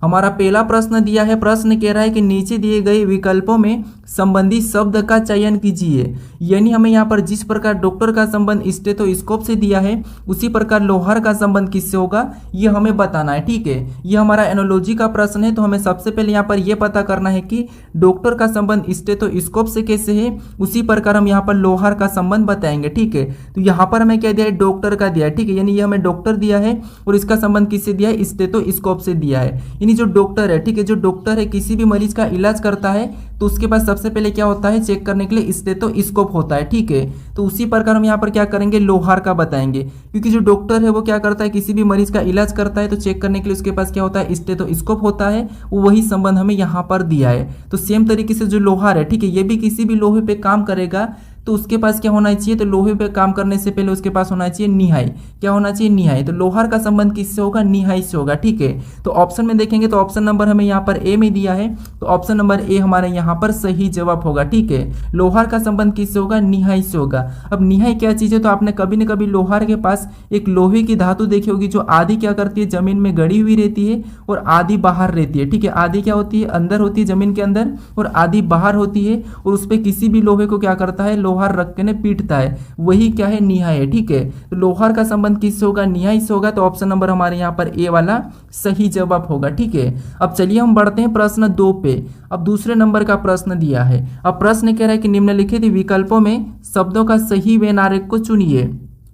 हमारा पहला प्रश्न दिया है, प्रश्न कह रहा है कि नीचे दिए गए विकल्पों में संबंधी शब्द का चयन कीजिए। यानी हमें यहाँ पर जिस प्रकार डॉक्टर का संबंध स्टेथोस्कोप से दिया है उसी प्रकार लोहार का संबंध किससे होगा ये हमें बताना है। ठीक है, ये हमारा एनोलॉजी का प्रश्न है, तो हमें सबसे पहले यहाँ पर यह पता करना है कि डॉक्टर का संबंध स्टेथोस्कोप से कैसे है, उसी प्रकार हम यहाँ पर लोहार का संबंध बताएंगे। ठीक है, तो यहाँ पर हमें क्या दिया है, डॉक्टर का दिया है। ठीक है, यानी ये हमें डॉक्टर दिया है और इसका संबंध किससे दिया है, स्टेथोस्कोप से दिया है। यानी जो डॉक्टर है, ठीक है, जो डॉक्टर है किसी भी मरीज का इलाज करता है तो उसके पास सबसे पहले क्या होता है, चेक करने के लिए स्टेथोस्कोप होता है। ठीक है, तो उसी प्रकार हम यहाँ पर क्या करेंगे, लोहार का बताएंगे, क्योंकि जो डॉक्टर है वो क्या करता है, किसी भी मरीज का इलाज करता है तो चेक करने के लिए उसके पास क्या होता है, स्टेथोस्कोप होता है। वही संबंध हमें यहाँ पर दिया है। तो सेम तरीके से जो लोहार है, ठीक है, ये भी किसी भी लोहे पे काम करेगा तो उसके पास क्या होना चाहिए, तो लोहे पे काम करने से पहले उसके पास होना चाहिए निहाई। क्या होना चाहिए, निहाई। तो लोहार का संबंध किससे होगा, निहाई से होगा। ठीक है, तो ऑप्शन में देखेंगे तो ऑप्शन नंबर हमें यहाँ पर ए में दिया है, तो ऑप्शन नंबर ए हमारे यहाँ पर सही जवाब होगा। ठीक है, लोहार का संबंध किससे होगा, निहाई से होगा। अब निहाई क्या चीज है, तो आपने कभी न कभी लोहार के पास एक लोहे की धातु देखी होगी जो आधी क्या करती है, जमीन में गड़ी हुई रहती है और आधी बाहर रहती है। ठीक है, आधी क्या होती है, अंदर होती है जमीन के अंदर और आधी बाहर होती है, और उस पर किसी भी लोहे को क्या करता है, लोहार रख के पीटता है, वही क्या है, निहाई है। ठीक है, तो लोहार का संबंध किससे होगा, निहाई से होगा। तो ऑप्शन नंबर हमारे यहाँ पर ए वाला सही जवाब होगा। ठीक है, अब चलिए हम बढ़ते हैं प्रश्न 2 पे। अब दूसरे नंबर का प्रश्न दिया है। अब प्रश्न कह रहा है कि निम्नलिखित विकल्पों में शब्दों का सही वेन आरेख को चुनिए।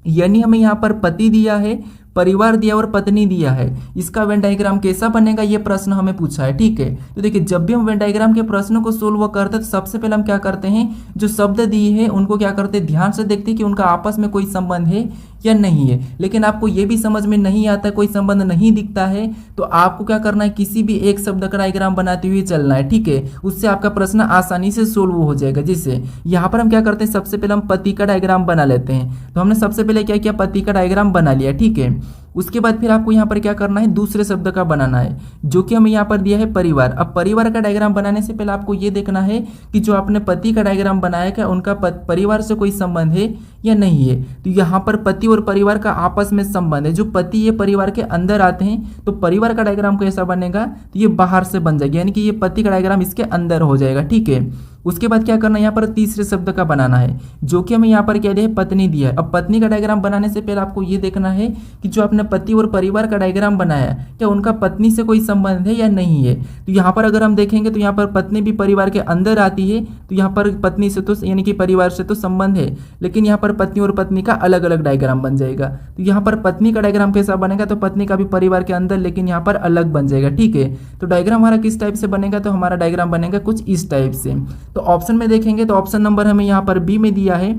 यानी हमें यहाँ पर पति दिया है, परिवार दिया और पत्नी दिया है, इसका वेन डायग्राम कैसा बनेगा ये प्रश्न हमें पूछा है। ठीक है, तो देखिए जब भी हम वेन डायग्राम के प्रश्नों को सोल्व करते हैं तो सबसे पहले हम क्या करते हैं, जो शब्द दिए हैं उनको क्या करते हैं, ध्यान से देखते हैं कि उनका आपस में कोई संबंध है या नहीं है। लेकिन आपको ये भी समझ में नहीं आता, कोई संबंध नहीं दिखता है, तो आपको क्या करना है, किसी भी एक शब्द का डायग्राम बनाते हुए चलना है। ठीक है, उससे आपका प्रश्न आसानी से सोल्व हो जाएगा। जैसे यहाँ पर हम क्या करते हैं, सबसे पहले हम पति का डायग्राम बना लेते हैं। तो हमने सबसे पहले क्या किया, पति का डायग्राम बना लिया। ठीक है, उसके बाद फिर आपको यहाँ पर क्या करना है, दूसरे शब्द का बनाना है, जो कि हमें यहाँ पर दिया है परिवार। अब परिवार का डायग्राम बनाने से पहले आपको ये देखना है कि जो आपने पति का डायग्राम बनाया क्या उनका परिवार से कोई संबंध है या नहीं है। तो यहाँ पर पति और परिवार का आपस में संबंध है, जो पति ये परिवार के अंदर आते हैं तो परिवार का डायग्राम कैसा बनेगा, तो ये बाहर से बन जाएगा, यानी कि ये पति का डायग्राम इसके अंदर हो जाएगा। ठीक है, उसके बाद क्या करना है, यहाँ पर तीसरे शब्द का बनाना है, जो कि हमें यहाँ पर क्या दिया है, पत्नी दिया है। अब पत्नी का डायग्राम बनाने से पहले आपको ये देखना है कि जो आपने पति और परिवार का डायग्राम बनाया क्या उनका पत्नी से कोई संबंध है या नहीं है। तो यहाँ पर अगर हम देखेंगे तो यहाँ पर पत्नी भी परिवार के अंदर आती है, तो यहाँ पर पत्नी से तो यानी कि परिवार से तो संबंध है, लेकिन यहाँ पर पत्नी और पत्नी का अलग अलग डायग्राम बन जाएगा। तो यहाँ पर पत्नी का डायग्राम कैसा बनेगा, तो पत्नी का भी परिवार के अंदर लेकिन यहाँ पर अलग बन जाएगा। ठीक है, तो डायग्राम हमारा किस टाइप से बनेगा, तो हमारा डायग्राम बनेगा कुछ इस टाइप से। तो ऑप्शन में देखेंगे तो ऑप्शन नंबर हमें यहाँ पर बी में दिया है,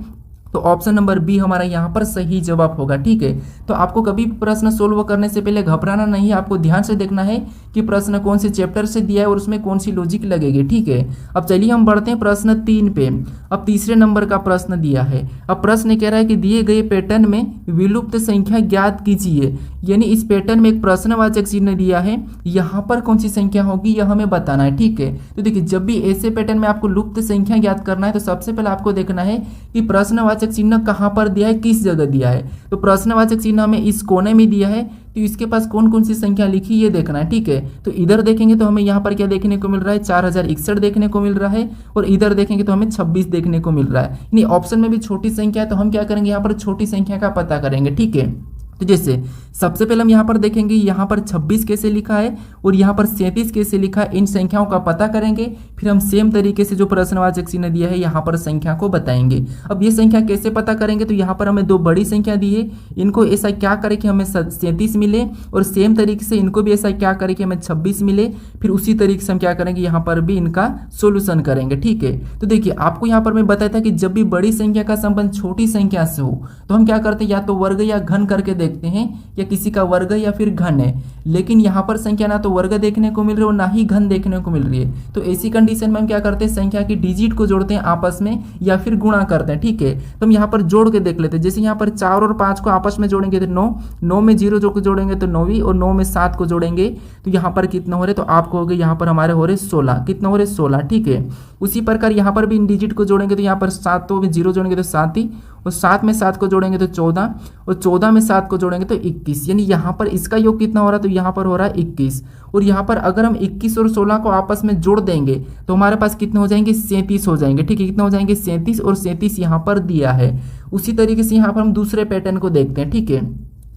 तो ऑप्शन नंबर बी हमारा यहाँ पर सही जवाब होगा। ठीक है, तो आपको कभी प्रश्न सोल्व करने से पहले घबराना नहीं है, आपको ध्यान से देखना है कि प्रश्न कौन से चैप्टर से दिया है और उसमें कौन सी लॉजिक लगेगी। ठीक है, अब चलिए हम बढ़ते हैं प्रश्न 3 पे। अब तीसरे नंबर का प्रश्न दिया है। अब प्रश्न कह रहा है कि दिए गए पैटर्न में विलुप्त संख्या ज्ञात कीजिए। यानी इस पैटर्न में एक प्रश्नवाचक चिन्ह दिया है, यहाँ पर कौन सी संख्या होगी यह हमें बताना है। ठीक है, तो देखिए जब भी ऐसे पैटर्न में आपको लुप्त संख्या ज्ञात करना है तो सबसे पहले आपको देखना है कि प्रश्नवाचक चिन्ह कहाँ पर दिया है, किस जगह दिया है। तो प्रश्नवाचक चिन्ह हमें इस कोने में दिया है, तो इसके पास कौन कौन सी संख्या लिखी ये देखना है। ठीक है, तो इधर देखेंगे तो हमें यहाँ पर क्या देखने को मिल रहा है, 4061 देखने को मिल रहा है, और इधर देखेंगे तो हमें 26 देखने को मिल रहा है। यानी ऑप्शन में भी छोटी संख्या है, तो हम क्या करेंगे, यहाँ पर छोटी संख्या का पता करेंगे। ठीक है, तो जैसे सबसे पहले हम यहाँ पर देखेंगे यहाँ पर 26 कैसे लिखा है और यहाँ पर 37 कैसे लिखा है, इन संख्याओं का पता करेंगे। फिर हम सेम तरीके से जो प्रश्नवाचक चिन्ह दिया है यहाँ पर संख्या को बताएंगे। अब ये संख्या कैसे पता करेंगे, तो यहाँ पर हमें दो बड़ी संख्या दी है, इनको ऐसा क्या करें कि हमें 37 मिले, और सेम तरीके से इनको भी ऐसा क्या करें कि हमें 26 मिले। फिर उसी तरीके से हम क्या करेंगे, यहाँ पर भी इनका सोल्यूशन करेंगे। ठीक है, तो देखिए आपको यहाँ पर मैं बताया था कि जब भी बड़ी संख्या का संबंध छोटी संख्या से हो तो हम क्या करते हैं, या तो वर्ग या घन करके देखते हैं, या किसी का वर्ग या फिर घन है। लेकिन यहाँ पर संख्या ना तो वर्ग देखने को मिल रही है और ना ही घन देखने को मिल रही है, तो ऐसी कंडीशन में हम क्या करते हैं, संख्या की डिजिट को जोड़ते हैं आपस में या फिर गुणा करते हैं। ठीक है, तो हम यहाँ पर जोड़ के देख लेते हैं। जैसे यहाँ पर 4 और 5 को आपस में जोड़ेंगे तो 9, 9 में 0 जो जोड़ेंगे तो 9वीं, और 9 में 7 को जोड़ेंगे तो यहाँ पर कितना हो रहे, तो आपको हो गए यहाँ पर हमारे हो रहे 16। कितना हो रहे, 16। ठीक है, उसी प्रकार यहाँ पर भी इन डिजिट को जोड़ेंगे तो यहाँ पर 7 में 0 जोड़ेंगे तो 7 ही, और 7 में 7 को जोड़ेंगे तो 14, और 14 में 7 को को जोड़ेंगे तो 21, यानी यहाँ पर इसका योग कितना हो रहा है, तो यहाँ पर हो रहा है 21। और यहाँ पर अगर हम 21 और 16 को आपस में जोड़ देंगे तो हमारे पास कितने हो जाएंगे, 37 हो जाएंगे। ठीक है, कितना हो जाएंगे, 37, और 37 यहाँ पर दिया है। उसी तरीके से यहाँ पर हम दूसरे पैटर्न को देखते हैं। ठीक है,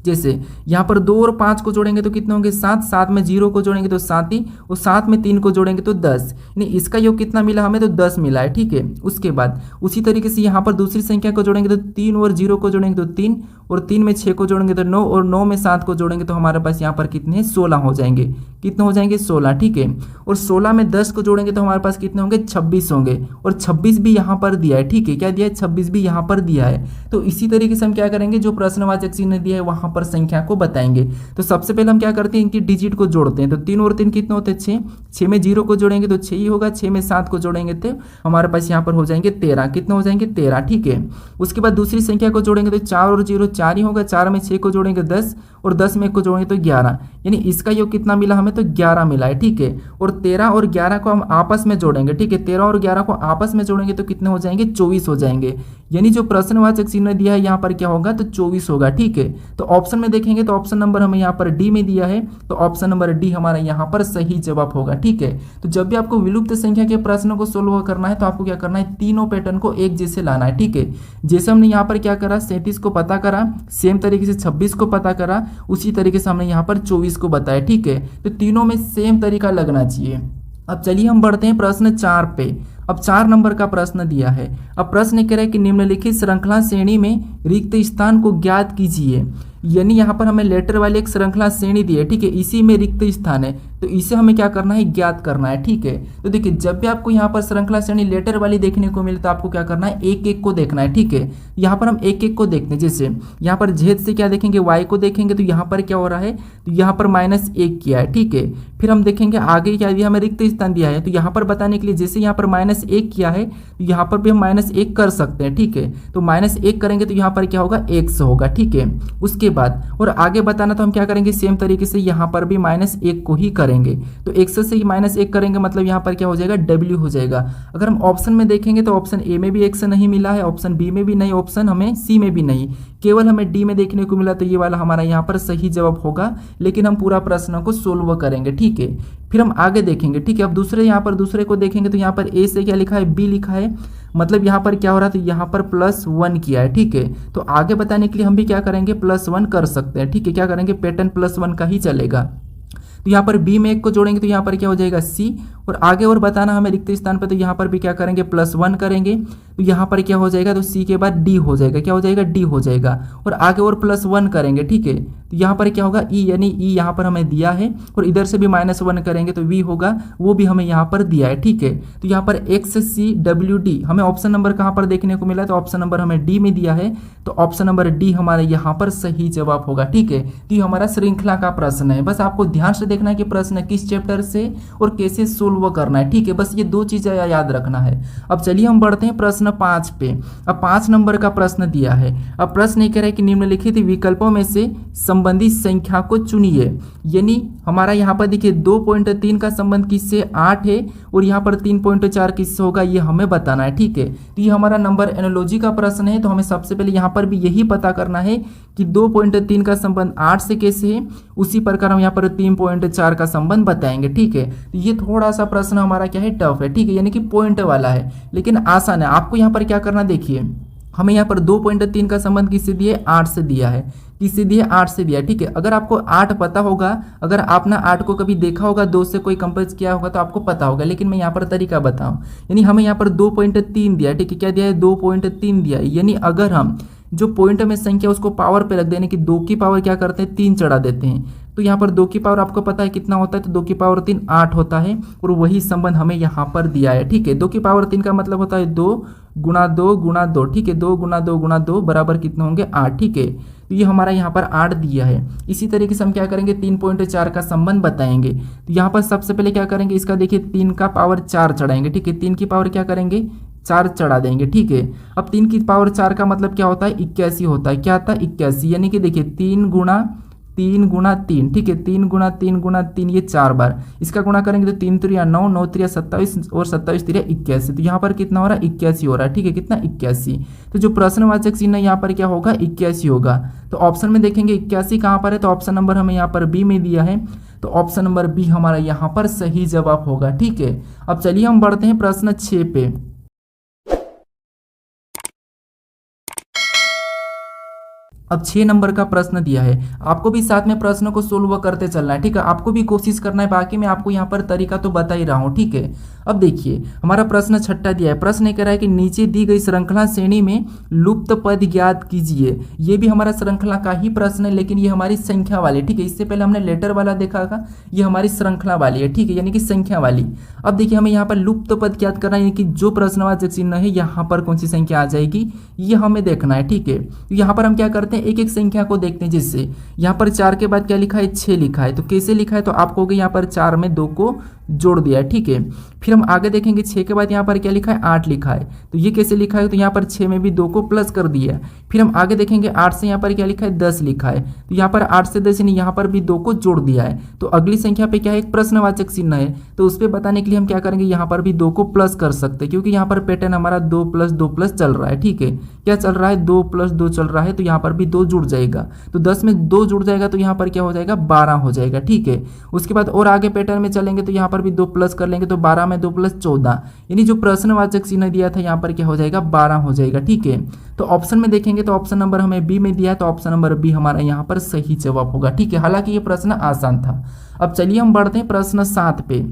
जैसे यहाँ पर 2 और 5 को जोड़ेंगे तो कितने होंगे, 7, 7 में 0 को जोड़ेंगे तो 7 ही, और 7 में 3 को जोड़ेंगे तो 10, यानी इसका योग कितना मिला हमें, तो 10 मिला है। ठीक है, उसके बाद उसी तरीके से यहाँ पर दूसरी संख्या को जोड़ेंगे तो 3 और 0 को जोड़ेंगे तो 3, और 3 में 6 को जोड़ेंगे तो 9, और 9 में 7 को जोड़ेंगे तो हमारे पास यहाँ पर कितने, 16 हो जाएंगे। कितने हो जाएंगे, 16। ठीक है, और 16 में 10 को जोड़ेंगे तो हमारे पास कितने होंगे, 26 होंगे, और 26 भी यहाँ पर दिया है। ठीक है, क्या दिया है, 26 भी यहाँ पर दिया है। तो इसी तरीके से हम क्या करेंगे, जो प्रश्नवाचक चिन्ह दिया है वहां पर संख्या को बताएंगे। तो सबसे पहले हम क्या करते हैं, इनकी डिजिट को जोड़ते हैं। तो 3 और 3 कितने होते हैं, 6, 6 में 0 को जोड़ेंगे तो 6 ही होगा, 6 में 7 को जोड़ेंगे तो हमारे पास यहाँ पर हो जाएंगे 13। कितने हो जाएंगे, 13। ठीक है, उसके बाद दूसरी संख्या को जोड़ेंगे तो 4 और 0 4 ही होगा, 4 में 6 को जोड़ेंगे 10, और 10 में 1 को जोड़ेंगे तो 11, यानी इसका योग कितना मिला हमें, तो 11 मिला है। ठीक है, और 13 और 11 को हम आपस में जोड़ेंगे। ठीक है, 13 और 11 को आपस में जोड़ेंगे तो कितने हो जाएंगे, 24 हो जाएंगे, यानी जो प्रश्नवाचक चिन्ह दिया है यहाँ पर क्या होगा, तो 24 होगा। ठीक है, तो ऑप्शन में देखेंगे तो ऑप्शन नंबर हमें यहाँ पर डी में दिया है, तो ऑप्शन नंबर डी हमारा यहाँ पर सही जवाब होगा। ठीक है, तो जब भी आपको विलुप्त संख्या के प्रश्नों को सोल्व करना है तो आपको क्या करना है, तीनों पैटर्न को एक जैसे लाना है। ठीक है, जैसे हमने यहाँ पर क्या करा, 37 को पता करा, सेम तरीके से 26 को पता करा, उसी तरीके से हमने यहाँ पर 24 को बताया। ठीक है, तो तीनों में सेम तरीका लगना चाहिए। अब चलिए हम बढ़ते हैं प्रश्न 4 पे। अब 4 नंबर का प्रश्न दिया है। अब प्रश्न कह रहा है कि निम्नलिखित श्रृंखला श्रेणी में रिक्त स्थान को ज्ञात कीजिए, यानी यहाँ पर हमें लेटर वाली एक श्रृंखला श्रेणी दी है। ठीक है, इसी में रिक्त स्थान है तो इसे हमें क्या करना है, ज्ञात करना है। ठीक है, तो देखिए जब भी आपको यहाँ पर श्रृंखला श्रेणी लेटर वाली देखने को मिले तो आपको क्या करना है, एक एक को देखना है। ठीक है, यहाँ पर हम एक एक को देखते हैं। जैसे यहाँ पर जेड से क्या देखेंगे, वाई को देखेंगे तो यहाँ पर क्या हो रहा है, तो यहाँ पर -1 किया है। ठीक है, फिर हम देखेंगे आगे क्या दिया, हमें रिक्त स्थान दिया है, तो यहाँ पर बताने के लिए जैसे यहाँ पर -1 किया है तो यहाँ पर भी हम -1 कर सकते हैं। ठीक है, तो -1 करेंगे तो यहाँ पर क्या होगा, 100 होगा। ठीक है, उसके बाद और आगे बताना तो हम क्या करेंगे, सेम तरीके से यहाँ पर भी -1 को ही करेंगे। तो 100 से -1 करेंगे मतलब यहाँ पर क्या हो जाएगा, W हो जाएगा। अगर हम ऑप्शन में देखेंगे तो ऑप्शन ए में भी 100 नहीं मिला है, ऑप्शन बी में भी नहीं, ऑप्शन हमें सी में भी नहीं, केवल हमें डी में देखने को मिला, तो ये वाला हमारा यहाँ पर सही जवाब होगा। लेकिन हम पूरा प्रश्न को सोल्व करेंगे। ठीक है, फिर हम आगे देखेंगे। ठीक है, अब दूसरे यहाँ पर दूसरे को देखेंगे तो यहाँ पर ए से क्या लिखा है, बी लिखा है, मतलब यहाँ पर क्या हो रहा है, तो यहाँ पर +1 किया है। ठीक है, तो आगे बताने के लिए हम भी क्या करेंगे, +1 कर सकते हैं। ठीक है, क्या करेंगे, पैटर्न +1 का ही चलेगा। तो यहाँ पर बी में 1 को जोड़ेंगे तो यहाँ पर क्या हो जाएगा, सी, और आगे और बताना हमें रिक्त स्थान पर, तो यहाँ पर भी क्या करेंगे, +1 करेंगे तो यहाँ पर क्या हो जाएगा, तो सी के बाद डी हो जाएगा। क्या हो जाएगा, डी हो जाएगा, और आगे और +1 करेंगे। ठीक है, तो यहाँ पर क्या होगा, ई, यानी ई यहाँ पर हमें दिया है, और इधर से भी -1 करेंगे तो वी होगा, वो भी हमें यहाँ पर दिया है। ठीक है, तो यहाँ पर XCWD हमें ऑप्शन नंबर कहाँ पर देखने को मिला, तो ऑप्शन नंबर हमें डी में दिया है, तो ऑप्शन नंबर डी हमारा यहाँ पर सही जवाब होगा। ठीक है, तो ये हमारा श्रृंखला का प्रश्न है। बस आपको ध्यान से देखना है कि प्रश्न किस चैप्टर से और कैसे सोल्व करना है। ठीक है, बस ये 2 चीजें याद रखना है। अब चलिए हम बढ़ते हैं प्रश्न 5 पे। अब 5 नंबर का प्रश्न दिया है। अब प्रश्न ये कह रहा है कि निम्नलिखित विकल्पों में से संबंधित संख्या को चुनिए, यानी हमारा यहाँ पर देखिए 2.3 का संबंध किससे, 8 है, और यहाँ पर 3.4 किससे होगा, ये हमें बताना है। ठीक है, तो ये हमारा नंबर एनालॉजी का प्रश्न है, तो हमें सबसे पहले यहाँ पर भी यही पता करना है कि 2.3 का संबंध 8 से कैसे है, उसी प्रकार हम यहाँ पर 3.4 का संबंध बताएंगे। ठीक है, तो ये थोड़ा सा प्रश्न हमारा क्या है, टफ है। ठीक है, यानी कि पॉइंट वाला है, लेकिन आसान है। आपको यहाँ पर क्या करना, देखिए हमें यहाँ पर 2.3 का संबंध किससे दिया है, 8 से दिया है। किससे दिया, 8 से दिया। ठीक है, अगर आपको 8 पता होगा, अगर आपने 8 को कभी देखा होगा, 2 से कोई कंपेयर किया होगा तो आपको पता होगा, लेकिन मैं यहाँ पर तरीका बताऊं। यानी हमें यहाँ पर 2.3 दिया है। ठीक है, क्या दिया है, 2.3 दिया है, यानी अगर हम जो पॉइंट में संख्या उसको पावर पे रख देने की 2 की पावर क्या करते हैं, 3 चढ़ा देते हैं, तो यहाँ पर 2 की पावर आपको पता है कितना होता है, तो 2 की पावर 3 8 होता है, और वही संबंध हमें यहाँ पर दिया है। ठीक है, 2 की पावर 3 का मतलब होता है 2 गुणा 2 गुणा 2। ठीक है, 2 गुणा 2 गुणा 2 बराबर कितने होंगे, 8। ठीक है, तो ये हमारा यहाँ पर 8 दिया है। इसी तरीके से हम क्या करेंगे, 3.4 का संबंध बताएंगे। तो यहाँ पर सबसे पहले क्या करेंगे, इसका देखिए 3 का पावर 4 चढ़ाएंगे। ठीक है, 3 की पावर क्या करेंगे, 4 चढ़ा देंगे। ठीक है, अब 3 की पावर 4 का मतलब क्या होता है, 81 होता है। क्या आता है, 81, यानी कि देखिए 3 गुणा 3 × 3, ठीक है, 3 × 3 × 3 ये 4 बार। इसका गुणा करेंगे तो 3 3 9, 9 3 27 और 27 3 81। तो यहाँ पर कितना हो रहा है? 81 हो रहा है, ठीक है, कितना? 81। तो जो प्रश्नवाचक चिन्ह यहाँ पर क्या होगा? 81 होगा। तो ऑप्शन में देखेंगे 81 कहाँ पर है, तो ऑप्शन नंबर हमें यहाँ पर बी में दिया है, तो ऑप्शन नंबर बी हमारा यहाँ पर सही जवाब होगा, ठीक है। अब चलिए हम बढ़ते हैं प्रश्न 6 पे। अब 6 नंबर का प्रश्न दिया है, आपको भी साथ में प्रश्न को सोल्व करते चलना है, ठीक है, आपको भी कोशिश करना है, बाकी मैं आपको यहाँ पर तरीका तो बता ही रहा हूँ, ठीक है। अब देखिए हमारा प्रश्न 6 दिया है, प्रश्न ये कह रहा है कि नीचे दी गई श्रृंखला श्रेणी में लुप्त पद ज्ञात कीजिए। ये भी हमारा श्रृंखला का ही प्रश्न है, लेकिन ये हमारी संख्या वाली, ठीक है, इससे पहले हमने लेटर वाला देखा था, ये हमारी श्रृंखला वाली है, ठीक है, यानी कि संख्या वाली। अब देखिए हमें यहाँ पर लुप्त पद ज्ञात करना है, यानी कि जो प्रश्नवाचक चिन्ह है यहाँ पर कौन सी संख्या आ जाएगी, ये हमें देखना है, ठीक है। तो यहाँ पर हम क्या करते हैं, एक एक संख्या को देखते हैं, जिससे यहाँ पर 4 के बाद क्या लिखा है? 6 लिखा है। तो कैसे लिखा है? तो आप कहोगे यहाँ पर 4 में 2 को जोड़ दिया है, ठीक है। फिर हम आगे देखेंगे 6 के बाद यहाँ पर क्या लिखा है? 8 लिखा है। तो ये कैसे लिखा है? तो यहाँ पर 6 में भी 2 को प्लस कर दिया है। फिर हम आगे देखेंगे 8 से यहाँ पर क्या लिखा है? 10 लिखा है। तो यहाँ पर 8 से 10 यानी यहाँ पर भी 2 को जोड़ दिया है। तो अगली संख्या पे क्या है? एक प्रश्नवाचक चिन्ह है, तो उस पर बताने के लिए हम क्या करेंगे, यहाँ पर भी 2 को प्लस कर सकते हैं, क्योंकि यहाँ पर पैटर्न हमारा 2 + 2 + चल रहा है, ठीक है। क्या चल रहा है? 2 + 2 चल रहा है, तो यहाँ पर भी 2 जुड़ जाएगा। तो 10 में 2 जुड़ जाएगा, तो यहाँ पर क्या हो जाएगा? 12 हो जाएगा, ठीक है। उसके बाद और आगे पैटर्न में चलेंगे तो यहाँ पर भी 2 प्लस कर लेंगे, तो 12 में 2 + 14, यानी जो प्रश्नवाचक चिन्ह दिया था यहाँ पर क्या हो जाएगा? 12 हो जाएगा, ठीक है। तो ऑप्शन में देखेंगे तो ऑप्शन नंबर हमें बी में दिया है, तो ऑप्शन नंबर बी हमारा यहाँ पर सही जवाब होगा, ठीक है। हालांकि ये प्रश्न आसान था। अब चलिए हम बढ़ते हैं प्रश्न 7 पे।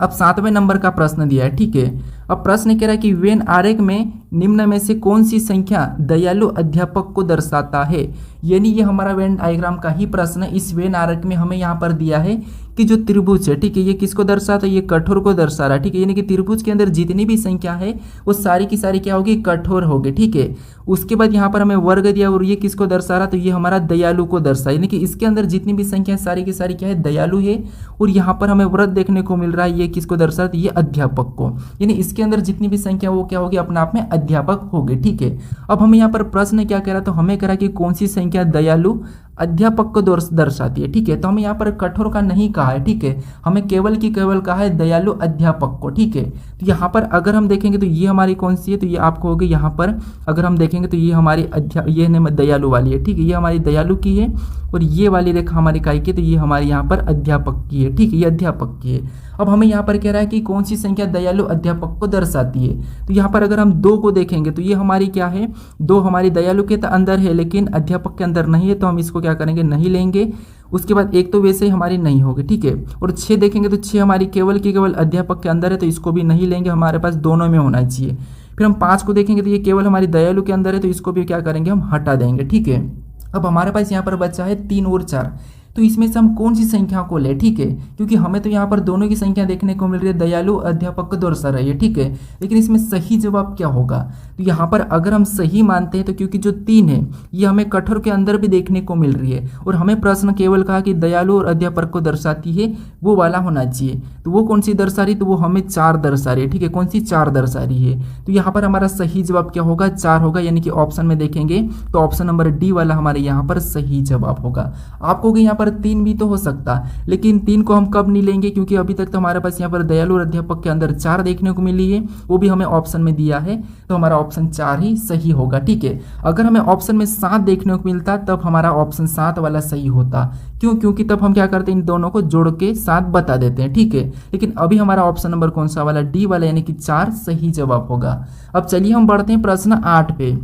अब 7वें नंबर का प्रश्न दिया है, ठीक है। अब प्रश्न कह रहा है कि वेन आरेख में निम्न में से कौन सी संख्या दयालु अध्यापक को दर्शाता है। यानी ये हमारा वेन डायग्राम का ही प्रश्न है। इस वेन आरेख में हमें यहाँ पर दिया है कि जो त्रिभुज है, ठीक है, ये किसको दर्शाता है? ये कठोर को दर्शा रहा है, ठीक है। यानी कि त्रिभुज के अंदर जितनी भी संख्या है वो सारी की सारी क्या होगी? कठोर होगी, ठीक है। उसके बाद यहाँ पर हमें वर्ग दिया और ये किसको दर्शा रहा? तो ये हमारा दयालु को दर्शा, यानी कि इसके अंदर जितनी भी संख्या सारी की सारी क्या है? दयालु है। और यहाँ पर हमें व्रत देखने को मिल रहा है, ये किसको दर्शा रहा है? तो ये अध्यापक को, यानी इसके अंदर जितनी भी संख्या वो क्या होगी? अपने आप में अध्यापक होगी, ठीक है। अब हमें यहाँ पर प्रश्न क्या कह रहा है? तो हमें कह रहा है कि कौन सी संख्या दयालु अध्यापक को दर्शाती है, ठीक है। तो हमें यहाँ पर कठोर का नहीं कहा है, ठीक है, हमें केवल की केवल कहा है दयालु अध्यापक को, ठीक है। तो यहाँ पर अगर हम देखेंगे तो ये हमारी कौन सी है? तो ये आपको होगी यहाँ पर अगर हम देखेंगे तो ये हमारी ये दयालु वाली है, ठीक है, ये हमारी दयालु की है। और ये वाली रेखा हमारी काय की, तो ये हमारी यहाँ पर अध्यापक की है, ठीक है, ये अध्यापक की है। अब हमें यहाँ पर कह रहा है कि कौन सी संख्या दयालु अध्यापक को दर्शाती है। तो यहाँ पर अगर हम 2 को देखेंगे तो ये हमारी क्या है? 2 हमारी दयालु के अंदर है, लेकिन अध्यापक के अंदर नहीं है, तो हम इसको क्या करेंगे? नहीं लेंगे। उसके बाद 1 तो वैसे ही हमारी नहीं होगी, ठीक है। और 6 देखेंगे तो 6 हमारी केवल की केवल अध्यापक के अंदर है, तो इसको भी नहीं लेंगे, हमारे पास दोनों में होना चाहिए। फिर हम 5 को देखेंगे तो ये केवल हमारी दयालु के अंदर है, तो इसको भी क्या करेंगे? हम हटा देंगे, ठीक है। अब हमारे पास यहाँ पर बचा है 3 और 4, तो इसमें से हम कौन सी संख्या को ले, ठीक है, क्योंकि हमें तो यहाँ पर दोनों की संख्या देखने को मिल रही है, दयालु अध्यापक को दर्शा रही है, ठीक है। लेकिन इसमें सही जवाब क्या होगा? तो यहाँ पर अगर हम सही मानते हैं तो क्योंकि जो 3 है ये हमें कठोर के अंदर भी देखने को मिल रही है, और हमें प्रश्न केवल कहा कि दयालु और अध्यापक को दर्शाती है, वो वाला होना चाहिए। तो वो कौन सी दर्शा रही? तो वो हमें 4 दर्शा रही है, ठीक है, कौन सी? 4 दर्शा रही है। तो यहाँ पर हमारा सही जवाब क्या होगा? 4 होगा, यानी कि ऑप्शन में देखेंगे तो ऑप्शन नंबर डी वाला हमारे यहाँ पर सही जवाब होगा। आपको यहाँ पर 3 भी तो हो सकता, लेकिन 3 को हम कब नहीं लेंगे? क्योंकि अभी तक तो हमारे पास यहाँ पर दयालु और अध्यापक के अंदर 4 देखने को मिली है, वो भी हमें ऑप्शन में दिया है, तो हमारा ऑप्शन 4 ही सही होगा, ठीक है। अगर हमें ऑप्शन में 7 देखने को मिलता तब हमारा ऑप्शन 7 वाला सही होता। क्यों? क्योंकि तब हम क्या करते हैं? इन दोनों को जोड़ के 7 बता देते हैं, ठीक है। लेकिन अभी हमारा ऑप्शन नंबर कौन सा वाला? डी वाला, यानी कि 4 सही जवाब होगा। अब चलिए हम बढ़ते हैं प्रश्न 8 पे।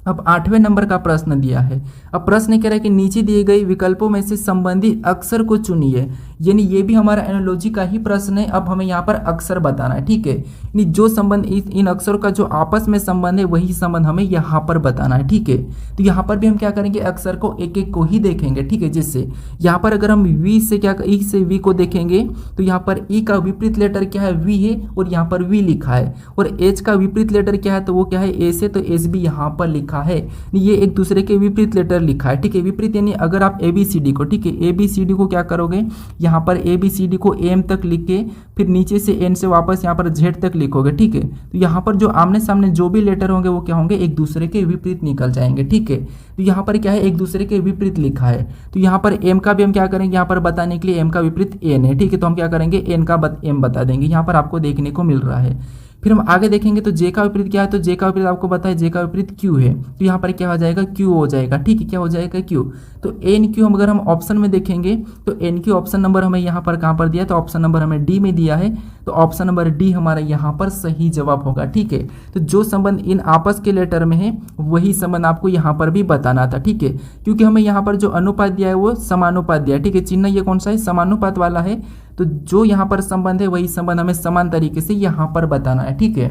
अब 8वें नंबर का प्रश्न दिया है। अब प्रश्न कह रहा है कि नीचे दिए गए विकल्पों में से संबंधित अक्षर को चुनिए। यानी ये भी हमारा एनालॉजी का ही प्रश्न है। अब हमें यहाँ पर अक्षर बताना है, ठीक है, यानी जो संबंध इन अक्षरों का जो आपस में संबंध है वही संबंध हमें यहाँ पर बताना है, ठीक है। तो यहाँ पर भी हम क्या करेंगे? अक्षर को एक एक को ही देखेंगे, ठीक है। जिससे यहाँ पर अगर हम वी से क्या ई से वी को देखेंगे तो यहाँ पर ई का विपरीत लेटर क्या है? वी है, और यहाँ पर वी लिखा है। और एच का विपरीत लेटर क्या है? तो वो क्या है? ए से, तो एच भी यहाँ पर लिखा है। ये एक दूसरे के विपरीत लेटर लिखा है, ठीक है। विपरीत यानी अगर आप ABCD को, ठीक है, ABCD को क्या करोगे, यहाँ पर ABCD को M तक लिख के फिर नीचे से N से वापस यहाँ पर Z तक लिखोगे, ठीक है। तो यहाँ पर जो आमने सामने जो भी लेटर होंगे वो क्या होंगे, एक दूसरे के विपरीत निकल जाएंगे, ठीक है। तो यहाँ पर क्या है, एक दूसरे के विपरीत लिखा है। तो यहाँ पर M का भी हम क्या करेंगे, यहाँ पर बताने के लिए M का विपरीत N है, ठीक है। तो हम क्या करेंगे, N का M बता देंगे, यहाँ पर आपको देखने को मिल रहा है। फिर हम आगे देखेंगे तो J का विपरीत क्या है, तो J का विपरीत आपको पता है, J का विपरीत Q है। तो यहाँ पर क्या हो जाएगा, Q हो जाएगा, ठीक है। क्या हो जाएगा, Q। तो NQ हम अगर हम ऑप्शन में देखेंगे तो NQ ऑप्शन नंबर हमें यहाँ पर कहाँ पर दिया है, तो ऑप्शन नंबर हमें D में दिया है। तो ऑप्शन नंबर D हमारा यहाँ पर सही जवाब होगा, ठीक है। तो जो संबंध इन आपस के लेटर में है वही संबंध आपको यहाँ पर भी बताना था, ठीक है। क्योंकि हमें यहाँ पर जो अनुपात दिया है वो समानुपात दिया है, ठीक है। चिन्ह ये कौन सा है, समानुपात वाला है। तो जो यहाँ पर संबंध है वही संबंध हमें समान तरीके से यहाँ पर बताना है, ठीक है।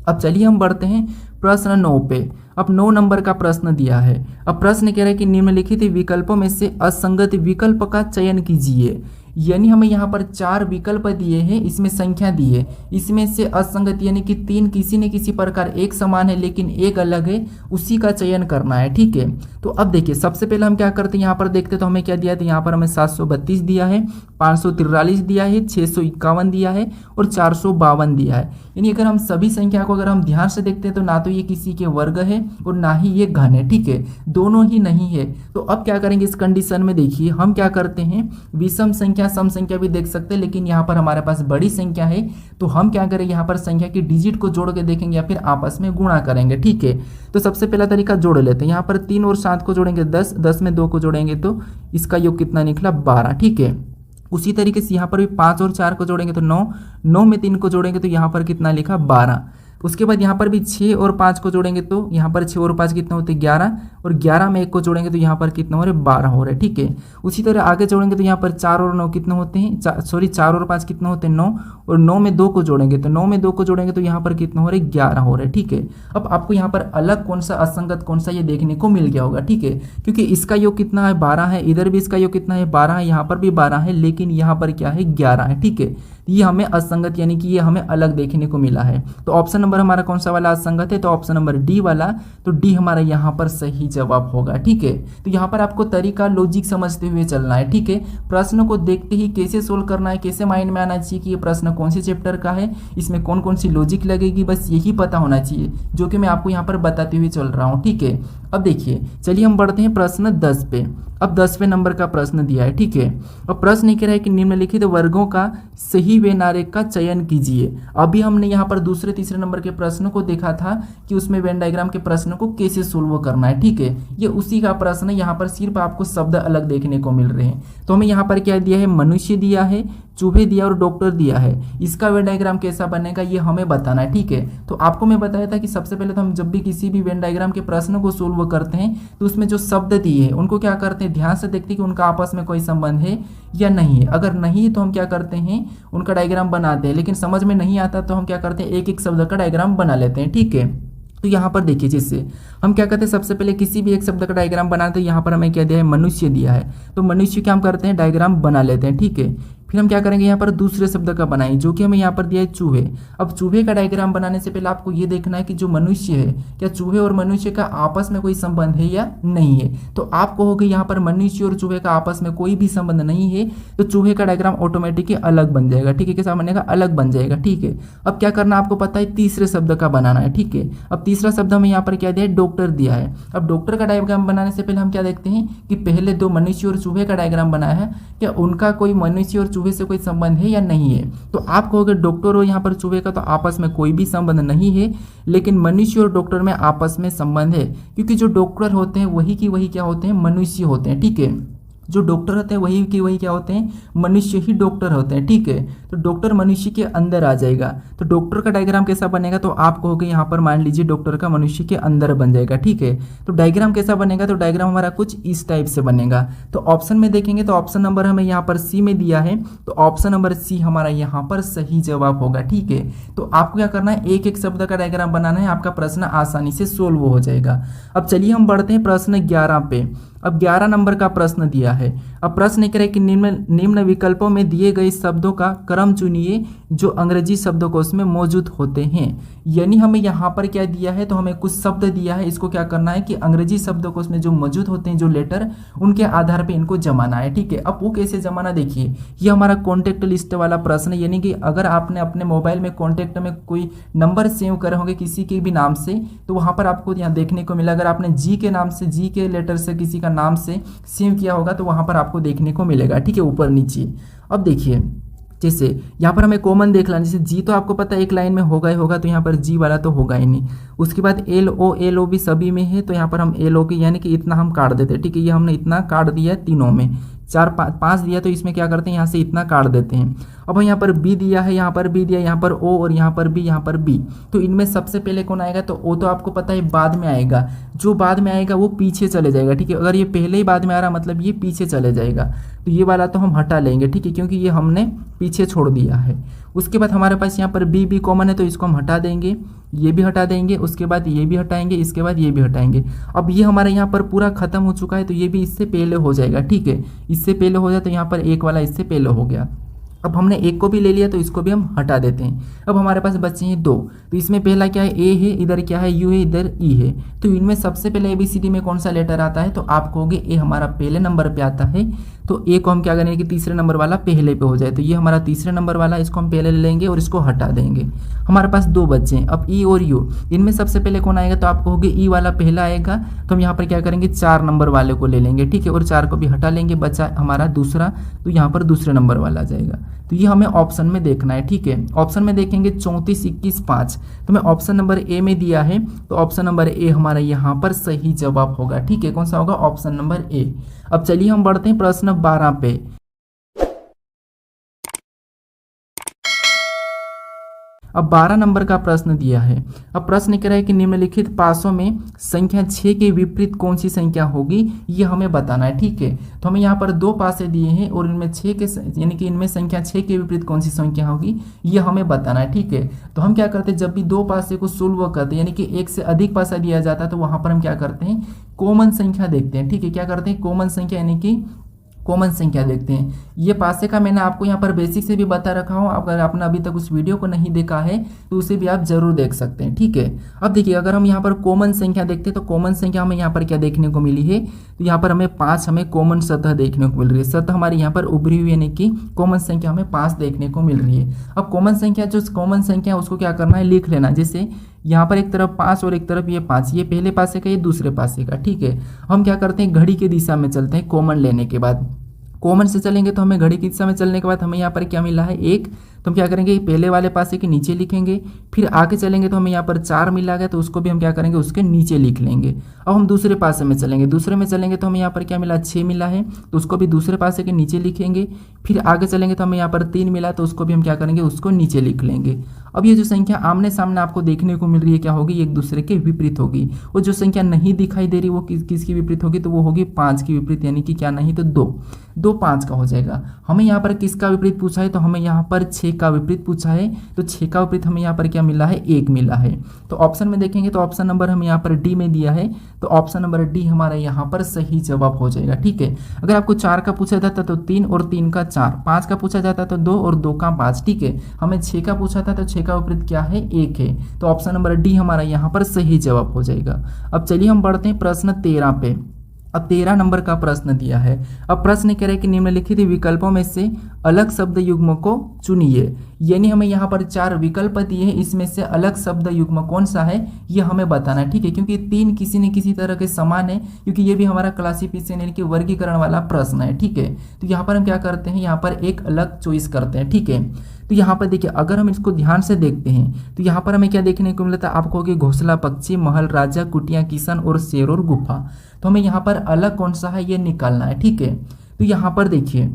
अब चलिए हम बढ़ते हैं प्रश्न 9 पे। अब 9 नंबर का प्रश्न दिया है। अब प्रश्न कह रहा है कि निम्नलिखित विकल्पों में से असंगत विकल्प का चयन कीजिए। यानी हमें यहाँ पर 4 विकल्प दिए हैं, इसमें संख्या दी है, इसमें से असंगत यानी कि 3 किसी न किसी प्रकार एक समान है लेकिन एक अलग है, उसी का चयन करना है, ठीक है। तो अब देखिए सबसे पहले हम क्या करते हैं, यहाँ पर देखते तो हमें क्या दिया था, यहाँ पर हमें 732 दिया है, 543 दिया है, 651 दिया है और 452 दिया है। यानी अगर हम सभी संख्या को अगर हम ध्यान से देखते हैं तो ना तो ये किसी के वर्ग है और ना ही ये घन है, ठीक है, दोनों ही नहीं है। तो अब क्या करेंगे इस कंडीशन में, देखिए हम क्या करते हैं, विषम संख्या सम संख्या भी देख सकते हैं, लेकिन यहाँ पर हमारे पास बड़ी संख्या है तो हम क्या करें, यहाँ पर संख्या की डिजिट को जोड़ के देखेंगे या फिर आपस में गुणा करेंगे, ठीक है। तो सबसे पहला तरीका जोड़ लेते हैं, यहाँ पर 3 और 7 को जोड़ेंगे 10, 10 में 2 को जोड़ेंगे तो इसका योग कितना निकला 12, ठीक है। उसी तरीके से यहाँ पर भी 5 और 4 को जोड़ेंगे तो 9, 9 में 3 को जोड़ेंगे तो यहाँ पर कितना लिखा 12। उसके बाद यहाँ पर भी 6 और 5 को जोड़ेंगे तो यहाँ पर 6 और 5 कितना होते हैं 11, और 11 में 1 को जोड़ेंगे तो यहाँ पर कितना हो रहे 12 हो रहे, ठीक है। उसी तरह आगे जोड़ेंगे तो यहाँ पर 4 और 9 कितने होते हैं, 4 और 5 कितने होते हैं 9, और 9 में 2 को जोड़ेंगे तो 9 में 2 को जोड़ेंगे तो यहाँ पर कितना हो रहे 11 हो रहे, ठीक है। अब आपको यहाँ पर अलग कौन सा असंगत कौन सा ये देखने को मिल गया होगा, ठीक है, क्योंकि इसका योग कितना है 12 है, इधर भी इसका योग कितना है 12 है, यहाँ पर भी 12 है, लेकिन यहाँ पर क्या है 11 है, ठीक है। ये हमें असंगत यानी कि ये हमें अलग देखने को मिला है। तो ऑप्शन नंबर हमारा कौन सा वाला असंगत है, तो ऑप्शन नंबर डी वाला। तो डी हमारा यहाँ पर सही जवाब होगा, ठीक है। तो यहाँ पर आपको तरीका लॉजिक समझते हुए चलना है, ठीक है। प्रश्न को देखते ही कैसे सोल्व करना है, कैसे माइंड में आना चाहिए कि ये प्रश्न कौन से चैप्टर का है, इसमें कौन कौन सी लॉजिक लगेगी, बस यही पता होना चाहिए, जो कि मैं आपको यहाँ पर बताते हुए चल रहा हूँ, ठीक है। अब देखिए चलिए हम बढ़ते हैं प्रश्न 10 पे। अब 10वें नंबर का प्रश्न दिया है, ठीक है। अब प्रश्न कह रहा है कि निम्नलिखित वर्गों का सही वेन आरेख का चयन कीजिए। अभी हमने यहाँ पर दूसरे तीसरे नंबर के प्रश्न को देखा था कि उसमें वेन डायग्राम के प्रश्न को कैसे सोल्व करना है, ठीक है। ये उसी का प्रश्न है, यहाँ पर सिर्फ आपको शब्द अलग देखने को मिल रहे हैं। तो हमें यहाँ पर क्या दिया है, मनुष्य दिया है, चूहे दिया और डॉक्टर दिया है। इसका वेन डायग्राम कैसा बनेगा ये हमें बताना है, ठीक है। तो आपको मैं बताया था कि सबसे पहले तो हम जब भी किसी भी वेन डायग्राम के प्रश्न को सोल्व करते हैं तो उसमें जो शब्द दिए हैं उनको क्या करते हैं, ध्यान से देखते हैं कि उनका आपस में कोई संबंध है या नहीं है। अगर नहीं है तो हम क्या करते हैं, उनका डायग्राम बनाते हैं, लेकिन समझ में नहीं आता तो हम क्या करते हैं, एक एक शब्द का डायग्राम बना लेते हैं, ठीक है। तो यहाँ पर देखिए जिससे हम क्या करते हैं, सबसे पहले किसी भी एक शब्द का डायग्राम बनाते हैं। यहाँ पर हमें क्या दिया है, मनुष्य दिया है, तो मनुष्य क्या हम करते हैं, डायग्राम बना लेते हैं, ठीक है। फिर हम क्या करेंगे, यहाँ पर दूसरे शब्द का बनाएं, जो कि हमें यहाँ पर दिया है चूहे। अब चूहे का डायग्राम बनाने से पहले आपको ये देखना है कि जो मनुष्य है, क्या चूहे और मनुष्य का आपस में कोई संबंध है या नहीं है। तो आप कहोगे यहाँ पर मनुष्य और चूहे का आपस में कोई भी संबंध नहीं है, तो चूहे का डायग्राम ऑटोमेटिकली अलग बन जाएगा, ठीक है। कैसा बनेगा, अलग बन जाएगा, ठीक है। अब क्या करना आपको पता है, तीसरे शब्द का बनाना है, ठीक है। अब तीसरा शब्द हमें यहाँ पर क्या दिया है, डॉक्टर दिया है। अब डॉक्टर का डायग्राम बनाने से पहले हम क्या देखते हैं कि पहले दो मनुष्य और चूहे का डायग्राम बनाया है, क्या उनका कोई मनुष्य और चूहे से कोई संबंध है या नहीं है। तो आप कहोगे डॉक्टर और यहाँ पर चूहे का तो आपस में कोई भी संबंध नहीं है, लेकिन मनुष्य और डॉक्टर में आपस में संबंध है, क्योंकि जो डॉक्टर होते हैं वही की वही क्या होते हैं, मनुष्य होते हैं, ठीक है। जो डॉक्टर होते हैं वही की वही क्या होते हैं, मनुष्य ही डॉक्टर होते हैं, ठीक है। तो डॉक्टर मनुष्य के अंदर आ जाएगा। तो डॉक्टर का डायग्राम कैसा बनेगा, तो आप कहोगे यहाँ पर मान लीजिए डॉक्टर का मनुष्य के अंदर बन जाएगा, ठीक है। तो डायग्राम कैसा बनेगा, तो डायग्राम हमारा कुछ इस टाइप से बनेगा। तो ऑप्शन में देखेंगे तो ऑप्शन नंबर हमें यहाँ पर सी में दिया है, तो ऑप्शन नंबर सी हमारा यहाँ पर सही जवाब होगा, ठीक है। तो आपको क्या करना है, एक एक शब्द का डायग्राम बनाना है, आपका प्रश्न आसानी से सोल्व हो जाएगा। अब चलिए हम बढ़ते हैं प्रश्न 11 पे। अब 11 नंबर का प्रश्न दिया है। अब प्रश्न कह रहा है कि निम्न विकल्पों में दिए गए शब्दों का क्रम चुनिए जो अंग्रेजी शब्दकोश में मौजूद होते हैं। यानी हमें यहाँ पर क्या दिया है, तो हमें कुछ शब्द दिया है, इसको क्या करना है कि अंग्रेजी शब्दकोश में जो मौजूद होते हैं जो लेटर, उनके आधार पे इनको जमाना है। ठीक है, अब वो कैसे जमाना, देखिए ये हमारा कॉन्टैक्ट लिस्ट वाला प्रश्न है। यानी कि अगर आपने अपने मोबाइल में कॉन्टैक्ट में कोई नंबर सेव करे होंगे किसी के भी नाम से, तो वहाँ पर आपको यहाँ देखने को मिला। अगर आपने जी के नाम से, जी के लेटर से किसी का नाम से सेव किया होगा तो वहाँ पर आपको देखने को मिलेगा। ठीक है, ऊपर नीचे। अब देखिए जैसे यहाँ पर हमें कॉमन देख लेना, जैसे जी तो आपको पता है एक लाइन में होगा ही होगा, तो यहाँ पर जी वाला तो होगा ही नहीं। उसके बाद एल ओ भी सभी में है, तो यहाँ पर हम एल ओ की यानी कि इतना हम काट देते हैं। ठीक है, ये हमने इतना काट दिया है तीनों में, 4 5 दिया तो इसमें क्या करते हैं यहाँ से इतना काट देते हैं। अब यहाँ पर बी दिया है, यहाँ पर बी दिया, यहाँ पर ओ और यहाँ पर बी, यहाँ पर बी। तो इनमें सबसे पहले कौन आएगा, तो ओ तो आपको पता है बाद में आएगा, जो बाद में आएगा वो पीछे चले जाएगा। ठीक है, अगर ये पहले ही बाद में आ रहा मतलब ये पीछे चले जाएगा, तो ये वाला तो हम हटा लेंगे। ठीक है, क्योंकि ये हमने पीछे छोड़ दिया है। उसके बाद हमारे पास यहाँ पर बी कॉमन है, तो इसको हम हटा देंगे, ये भी हटा देंगे, उसके बाद ये भी हटाएंगे, इसके बाद ये भी हटाएंगे। अब ये हमारे यहाँ पर पूरा खत्म हो चुका है, तो ये भी इससे पहले हो जाएगा। ठीक है, इससे पहले हो जाए तो यहाँ पर एक वाला इससे पहले हो गया। अब हमने एक को भी ले लिया तो इसको भी हम हटा देते हैं। अब हमारे पास बचे हैं 2, तो इसमें पहला क्या है, ए है, इधर क्या है, यू है, इधर ई है। तो इनमें सबसे पहले ABCD में कौन सा लेटर आता है, तो आप कहोगे ए हमारा पहले नंबर पे आता है। तो ए को हम क्या करेंगे कि तीसरे नंबर वाला पहले पे हो जाए, तो ये हमारा तीसरे नंबर वाला, इसको हम पहले ले लेंगे और इसको हटा देंगे। हमारे पास 2 बच्चे हैं। अब ई और यू, इनमें सबसे पहले कौन आएगा, तो आप कहोगे ई वाला पहला आएगा, तो हम यहाँ पर क्या करेंगे 4 नंबर वाले को ले लेंगे। ठीक है, और 4 को भी हटा लेंगे, बचा हमारा दूसरा, तो यहाँ पर दूसरे नंबर वाला आ जाएगा। तो ये हमें ऑप्शन में देखना है। ठीक है, ऑप्शन में देखेंगे 34 21 5, तो मैं ऑप्शन नंबर ए में दिया है, तो ऑप्शन नंबर ए हमारा यहाँ पर सही जवाब होगा। ठीक है, कौन सा होगा, ऑप्शन नंबर ए। अब चलिए हम बढ़ते हैं प्रश्न 12 पे। अब 12 नंबर का प्रश्न दिया है। अब प्रश्न कह रहा है कि निम्नलिखित पासों में संख्या 6 के विपरीत कौन सी संख्या होगी, ये हमें बताना है। ठीक है, तो हमें यहाँ पर 2 पासे दिए हैं और इनमें 6 के यानी कि इनमें संख्या 6 के विपरीत कौन सी संख्या होगी, ये हमें बताना है। ठीक है, तो हम क्या करते हैं, जब भी 2 पासे को सोल्व करते हैं यानी कि 1 से अधिक पासा दिया जाता है, तो वहाँ पर हम क्या करते हैं, कॉमन संख्या देखते हैं। ठीक है, क्या करते हैं, कॉमन संख्या यानी कि कॉमन संख्या देखते हैं। ये पासे का मैंने आपको यहाँ पर बेसिक से भी बता रखा हूँ, अगर आपने अभी तक उस वीडियो को नहीं देखा है तो उसे भी आप जरूर देख सकते हैं। ठीक है, अब देखिए अगर हम यहाँ पर कॉमन संख्या देखते हैं तो कॉमन संख्या हमें यहाँ पर क्या देखने को मिली है, तो यहाँ पर हमें 5 हमें कॉमन सतह देखने को मिल रही है। सतह हमारी यहाँ पर उभरी हुई यानी कि कॉमन संख्या हमें 5 देखने को मिल रही है। अब कॉमन संख्या जो कॉमन संख्या है उसको क्या करना है, लिख लेना। जैसे यहाँ पर एक तरफ 5 और एक तरफ ये 5, ये पहले पासे का, ये दूसरे पासे का। ठीक है, हम क्या करते हैं, घड़ी की दिशा में चलते हैं। कॉमन लेने के बाद, कॉमन से चलेंगे तो हमें घड़ी की दिशा में चलने के बाद हमें यहाँ पर क्या मिला है 1, तो हम क्या करेंगे पहले वाले पासे के नीचे लिखेंगे। फिर आगे चलेंगे तो हमें यहाँ पर 4 मिला गया, तो उसको भी हम क्या करेंगे उसके नीचे लिख लेंगे। अब हम दूसरे पासे में चलेंगे, दूसरे में चलेंगे तो हमें यहाँ पर क्या मिला 6 मिला है, तो उसको भी दूसरे पासे के नीचे लिखेंगे। फिर आगे चलेंगे तो हमें यहाँ पर 3 मिला, तो उसको भी हम क्या करेंगे उसको नीचे लिख लेंगे। अब ये जो संख्या आमने सामने आपको देखने को मिल रही है क्या होगी, एक दूसरे के विपरीत होगी। और जो संख्या नहीं दिखाई दे रही वो किसकी विपरीत होगी, तो वो होगी 5 की विपरीत, यानी कि क्या नहीं तो 2 5 का हो जाएगा। हमें यहाँ पर किसका विपरीत पूछा है, तो हमें यहाँ पर 6 का विपरीत पूछा है, तो 6 का विपरीत हमें यहाँ पर क्या मिला है 1 मिला है। तो ऑप्शन में देखेंगे तो ऑप्शन नंबर हमें यहाँ पर डी में दिया है, तो ऑप्शन नंबर डी हमारा यहाँ पर सही जवाब हो जाएगा। ठीक है, अगर आपको 4 का पूछा जाता तो 3 और 3 का 4, 5 का पूछा जाता तो 2 और 2 का 5। ठीक है, हमें 6 का पूछा था तो 6 का विपरीत क्या है 1 है, तो ऑप्शन नंबर डी हमारा यहाँ पर सही जवाब हो जाएगा। अब चलिए हम बढ़ते हैं प्रश्न 13 पे। अब 13 नंबर का प्रश्न दिया है। अब प्रश्न कह रहे हैं कि निम्नलिखित विकल्पों में से अलग शब्द युग्म को चुनिए। यानी हमें यहाँ पर 4 विकल्प दिए हैं, इसमें से अलग शब्द युग्म कौन सा है ये हमें बताना है। ठीक है, क्योंकि 3 किसी न किसी तरह के समान है, क्योंकि ये भी हमारा क्लासिफिकेशन यानी कि वर्गीकरण वाला प्रश्न है। ठीक है, तो यहाँ पर हम क्या करते हैं, यहाँ पर एक अलग चॉइस करते हैं। ठीक है, तो यहाँ पर देखिए अगर हम इसको ध्यान से देखते हैं तो यहाँ पर हमें क्या देखने को मिलता है, आपको कि घोंसला पक्षी, महल राजा, कुटिया किशन और शेर और गुफा। तो हमें यहाँ पर अलग कौन सा है ये निकालना है। ठीक है, तो यहाँ पर देखिए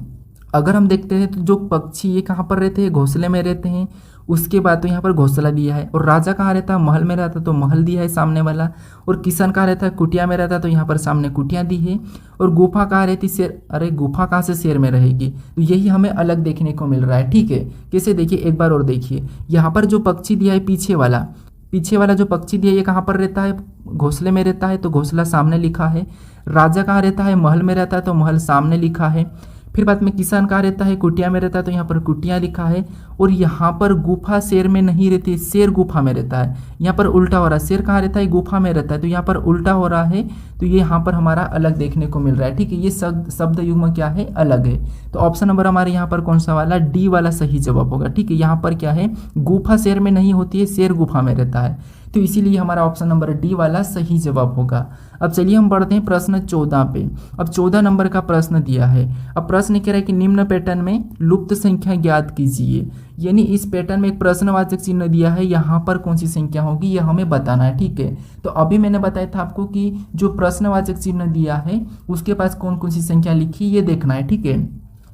अगर हम देखते हैं तो जो पक्षी ये कहाँ पर रहते हैं, घोंसले में रहते हैं। उसके बाद तो यहाँ पर घोंसला दिया है। और राजा कहाँ रहता है, महल में रहता है, तो महल दिया है सामने वाला। और किशन कहाँ रहता है, कुटिया में रहता है, तो यहाँ पर सामने कुटिया दी है। और गुफा कहाँ रहती, शेर, अरे गुफा कहाँ से शेर में रहेगी, तो यही हमें अलग देखने को मिल रहा है। ठीक है, कैसे देखिए एक बार और देखिए, यहाँ पर जो पक्षी दिया है पीछे वाला, पीछे वाला जो पक्षी दिया ये कहाँ पर रहता है, घोंसले में रहता है, तो घोंसला सामने लिखा है। राजा कहाँ रहता है, महल में रहता है, तो महल सामने लिखा है। फिर बाद में किसान कहाँ रहता है, कुटिया में रहता है, तो यहाँ पर कुटिया लिखा है। और यहाँ पर गुफा शेर में नहीं रहती है, शेर गुफा में रहता है। यहाँ पर उल्टा हो रहा है, शेर कहाँ रहता है, गुफा में रहता है, तो यहाँ पर उल्टा हो रहा है, तो ये यहाँ पर हमारा अलग देखने को मिल रहा है। ठीक है, ये शब्द युग्म क्या है, अलग है। तो ऑप्शन नंबर हमारे यहाँ पर कौन सा वाला, डी वाला सही जवाब होगा। ठीक है, यहाँ पर क्या है, गुफा शेर में नहीं होती है, शेर गुफा में रहता है, तो इसीलिए हमारा ऑप्शन नंबर डी वाला सही जवाब होगा। अब चलिए हम बढ़ते हैं प्रश्न 14 पे। अब 14 नंबर का प्रश्न दिया है। अब प्रश्न कह रहा है कि निम्न पैटर्न में लुप्त संख्या ज्ञात कीजिए, यानी इस पैटर्न में एक प्रश्नवाचक चिन्ह दिया है, यहाँ पर कौन सी संख्या होगी यह हमें बताना है। ठीक है, तो अभी मैंने बताया था आपको कि जो प्रश्नवाचक चिन्ह दिया है उसके पास कौन कौन सी संख्या लिखी ये देखना है। ठीक है,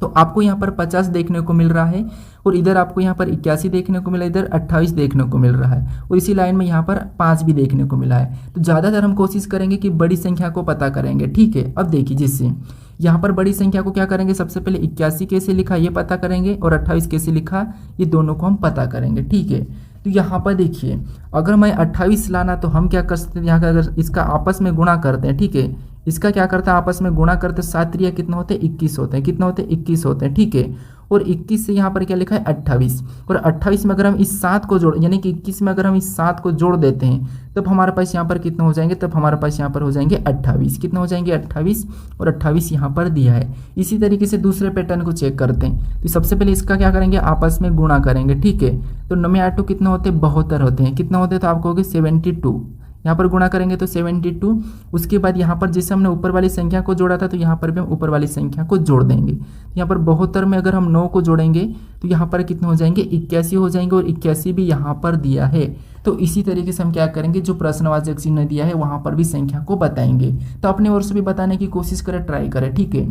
तो आपको यहाँ पर 50 देखने को मिल रहा है, और इधर आपको यहाँ पर 81 देखने को मिला, इधर 28 देखने को मिल रहा है, और इसी लाइन में यहाँ पर 5 भी देखने को मिला है। तो ज़्यादातर हम कोशिश करेंगे कि बड़ी संख्या को पता करेंगे। ठीक है, अब देखिए जिससे यहाँ पर बड़ी संख्या को क्या करेंगे, सबसे पहले 81 कैसे लिखा ये पता करेंगे, और 28 कैसे लिखा ये दोनों को हम पता करेंगे। ठीक है, तो यहाँ पर देखिए अगर मैं 28 लाना तो हम क्या कर सकते हैं, यहाँ का अगर इसका आपस में गुणा करते हैं। ठीक है, इसका क्या करता है, आपस में गुणा करते, 7 त्रिया कितना होते हैं, 21 होते हैं, कितना होते हैं, 21 होते हैं। ठीक है, और 21 से यहाँ पर क्या लिखा है, 28, और 28 में अगर हम इस 7 को जोड़, यानी कि 21 में अगर हम इस 7 को जोड़ देते हैं तब हमारे पास यहाँ पर कितना हो जाएंगे, तब हमारे पास यहाँ पर हो जाएंगे 28, कितना हो जाएंगे 28, और 28 यहाँ पर दिया है। इसी तरीके से दूसरे पैटर्न को चेक करते हैं, तो सबसे पहले इसका क्या करेंगे, आपस में गुणा करेंगे। ठीक है, तो 9 8 कितना होते हैं, 72 होते हैं, कितना होते हैं, तो आपको होगे 72, यहाँ पर गुणा करेंगे तो 72। उसके बाद यहाँ पर जैसे हमने ऊपर वाली संख्या को जोड़ा था तो यहाँ पर भी हम ऊपर वाली संख्या को जोड़ देंगे। यहाँ पर 72 में अगर हम 9 को जोड़ेंगे तो यहाँ पर कितने हो जाएंगे, 81 हो जाएंगे, और 81 भी यहाँ पर दिया है। तो इसी तरीके से हम क्या करेंगे, जो प्रश्नवाचक चिन्ह दिया है वहाँ पर भी संख्या को बताएंगे। तो अपने ओर से भी बताने की कोशिश करें, ट्राई करें। ठीक है,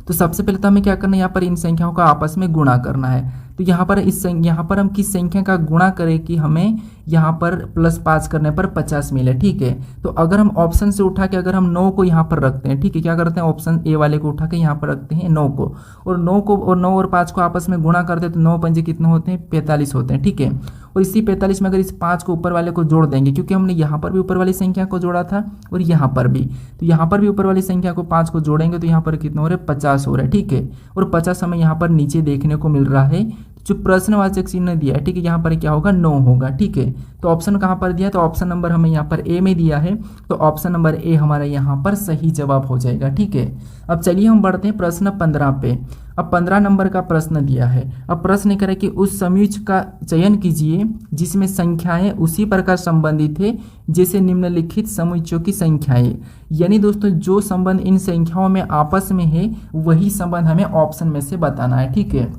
तो सबसे पहले तो हमें क्या करना है, यहाँ पर इन संख्याओं का आपस में गुणा करना है। तो यहाँ पर हम किस संख्या का गुणा करें कि हमें यहाँ पर +5 करने पर 50 मिले। ठीक है, तो अगर हम ऑप्शन से उठा के अगर हम 9 को यहाँ पर रखते हैं, ठीक है, क्या करते हैं, ऑप्शन ए वाले को उठा के यहाँ पर रखते हैं 9 को, और 9 और 5 को आपस में गुणा करते हैं तो 9 पंजे कितने होते हैं, 45 होते हैं। ठीक है, और इसी 45 में अगर इस 5 को ऊपर वाले को जोड़ देंगे, क्योंकि हमने यहाँ पर भी ऊपर वाली संख्या को जोड़ा था और यहाँ पर भी, तो यहाँ पर भी ऊपर वाली संख्या को 5 को जोड़ेंगे तो यहाँ पर कितना हो रहा है, 50 हो रहा है। ठीक है, और 50 हमें यहाँ पर नीचे देखने को मिल रहा है, जो प्रश्नवाचक चिन्ह दिया है। ठीक है, यहाँ पर क्या होगा, 9 होगा। ठीक है, तो ऑप्शन कहाँ पर दिया है, तो ऑप्शन नंबर हमें यहाँ पर ए में दिया है, तो ऑप्शन नंबर ए हमारा यहाँ पर सही जवाब हो जाएगा। ठीक है, अब चलिए हम बढ़ते हैं प्रश्न 15 पे। अब 15 नंबर का प्रश्न दिया है। अब प्रश्न करें कि उस समयुज का चयन कीजिए जिसमें संख्याएं उसी प्रकार संबंधित है जैसे निम्नलिखित समुच्चयों की संख्याएं। यानी दोस्तों जो संबंध इन संख्याओं में आपस में है वही संबंध हमें ऑप्शन में से बताना है। ठीक है,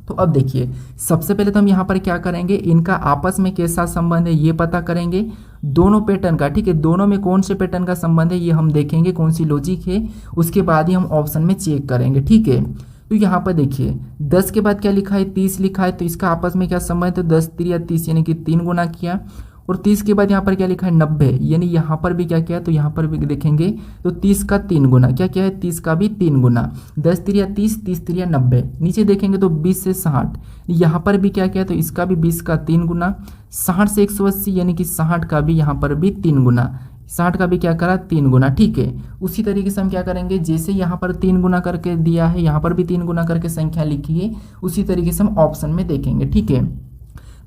तो अब देखिए सबसे पहले तो हम यहाँ पर क्या करेंगे, इनका आपस में कैसा संबंध है ये पता करेंगे, दोनों पैटर्न का। ठीक है, दोनों में कौन से पैटर्न का संबंध है ये हम देखेंगे, कौन सी लॉजिक है, उसके बाद ही हम ऑप्शन में चेक करेंगे। ठीक है, तो यहाँ पर देखिए 10 के बाद क्या लिखा है, 30 लिखा है, तो इसका आपस में क्या संबंध है, तो 10 3 30 यानी कि 3 गुना किया, और 30 के बाद यहाँ पर क्या लिखा है, 90, यानी यहाँ पर भी क्या किया, तो यहाँ पर भी देखेंगे तो 30 का 3 गुना, क्या क्या है, 30 का भी 3 गुना, 10 3 30, 30 3 90। नीचे देखेंगे तो 20 से 60, यहाँ पर भी क्या किया, तो इसका भी 20 का 3 गुना, 60 से 180 यानी कि 60 का भी यहाँ पर भी 3 गुना, 60 का भी क्या करा, 3 गुना। ठीक है, उसी तरीके से हम क्या करेंगे, जैसे यहाँ पर 3 गुना करके दिया है, यहाँ पर भी 3 गुना करके संख्या लिखी है, उसी तरीके से हम ऑप्शन में देखेंगे। ठीक है,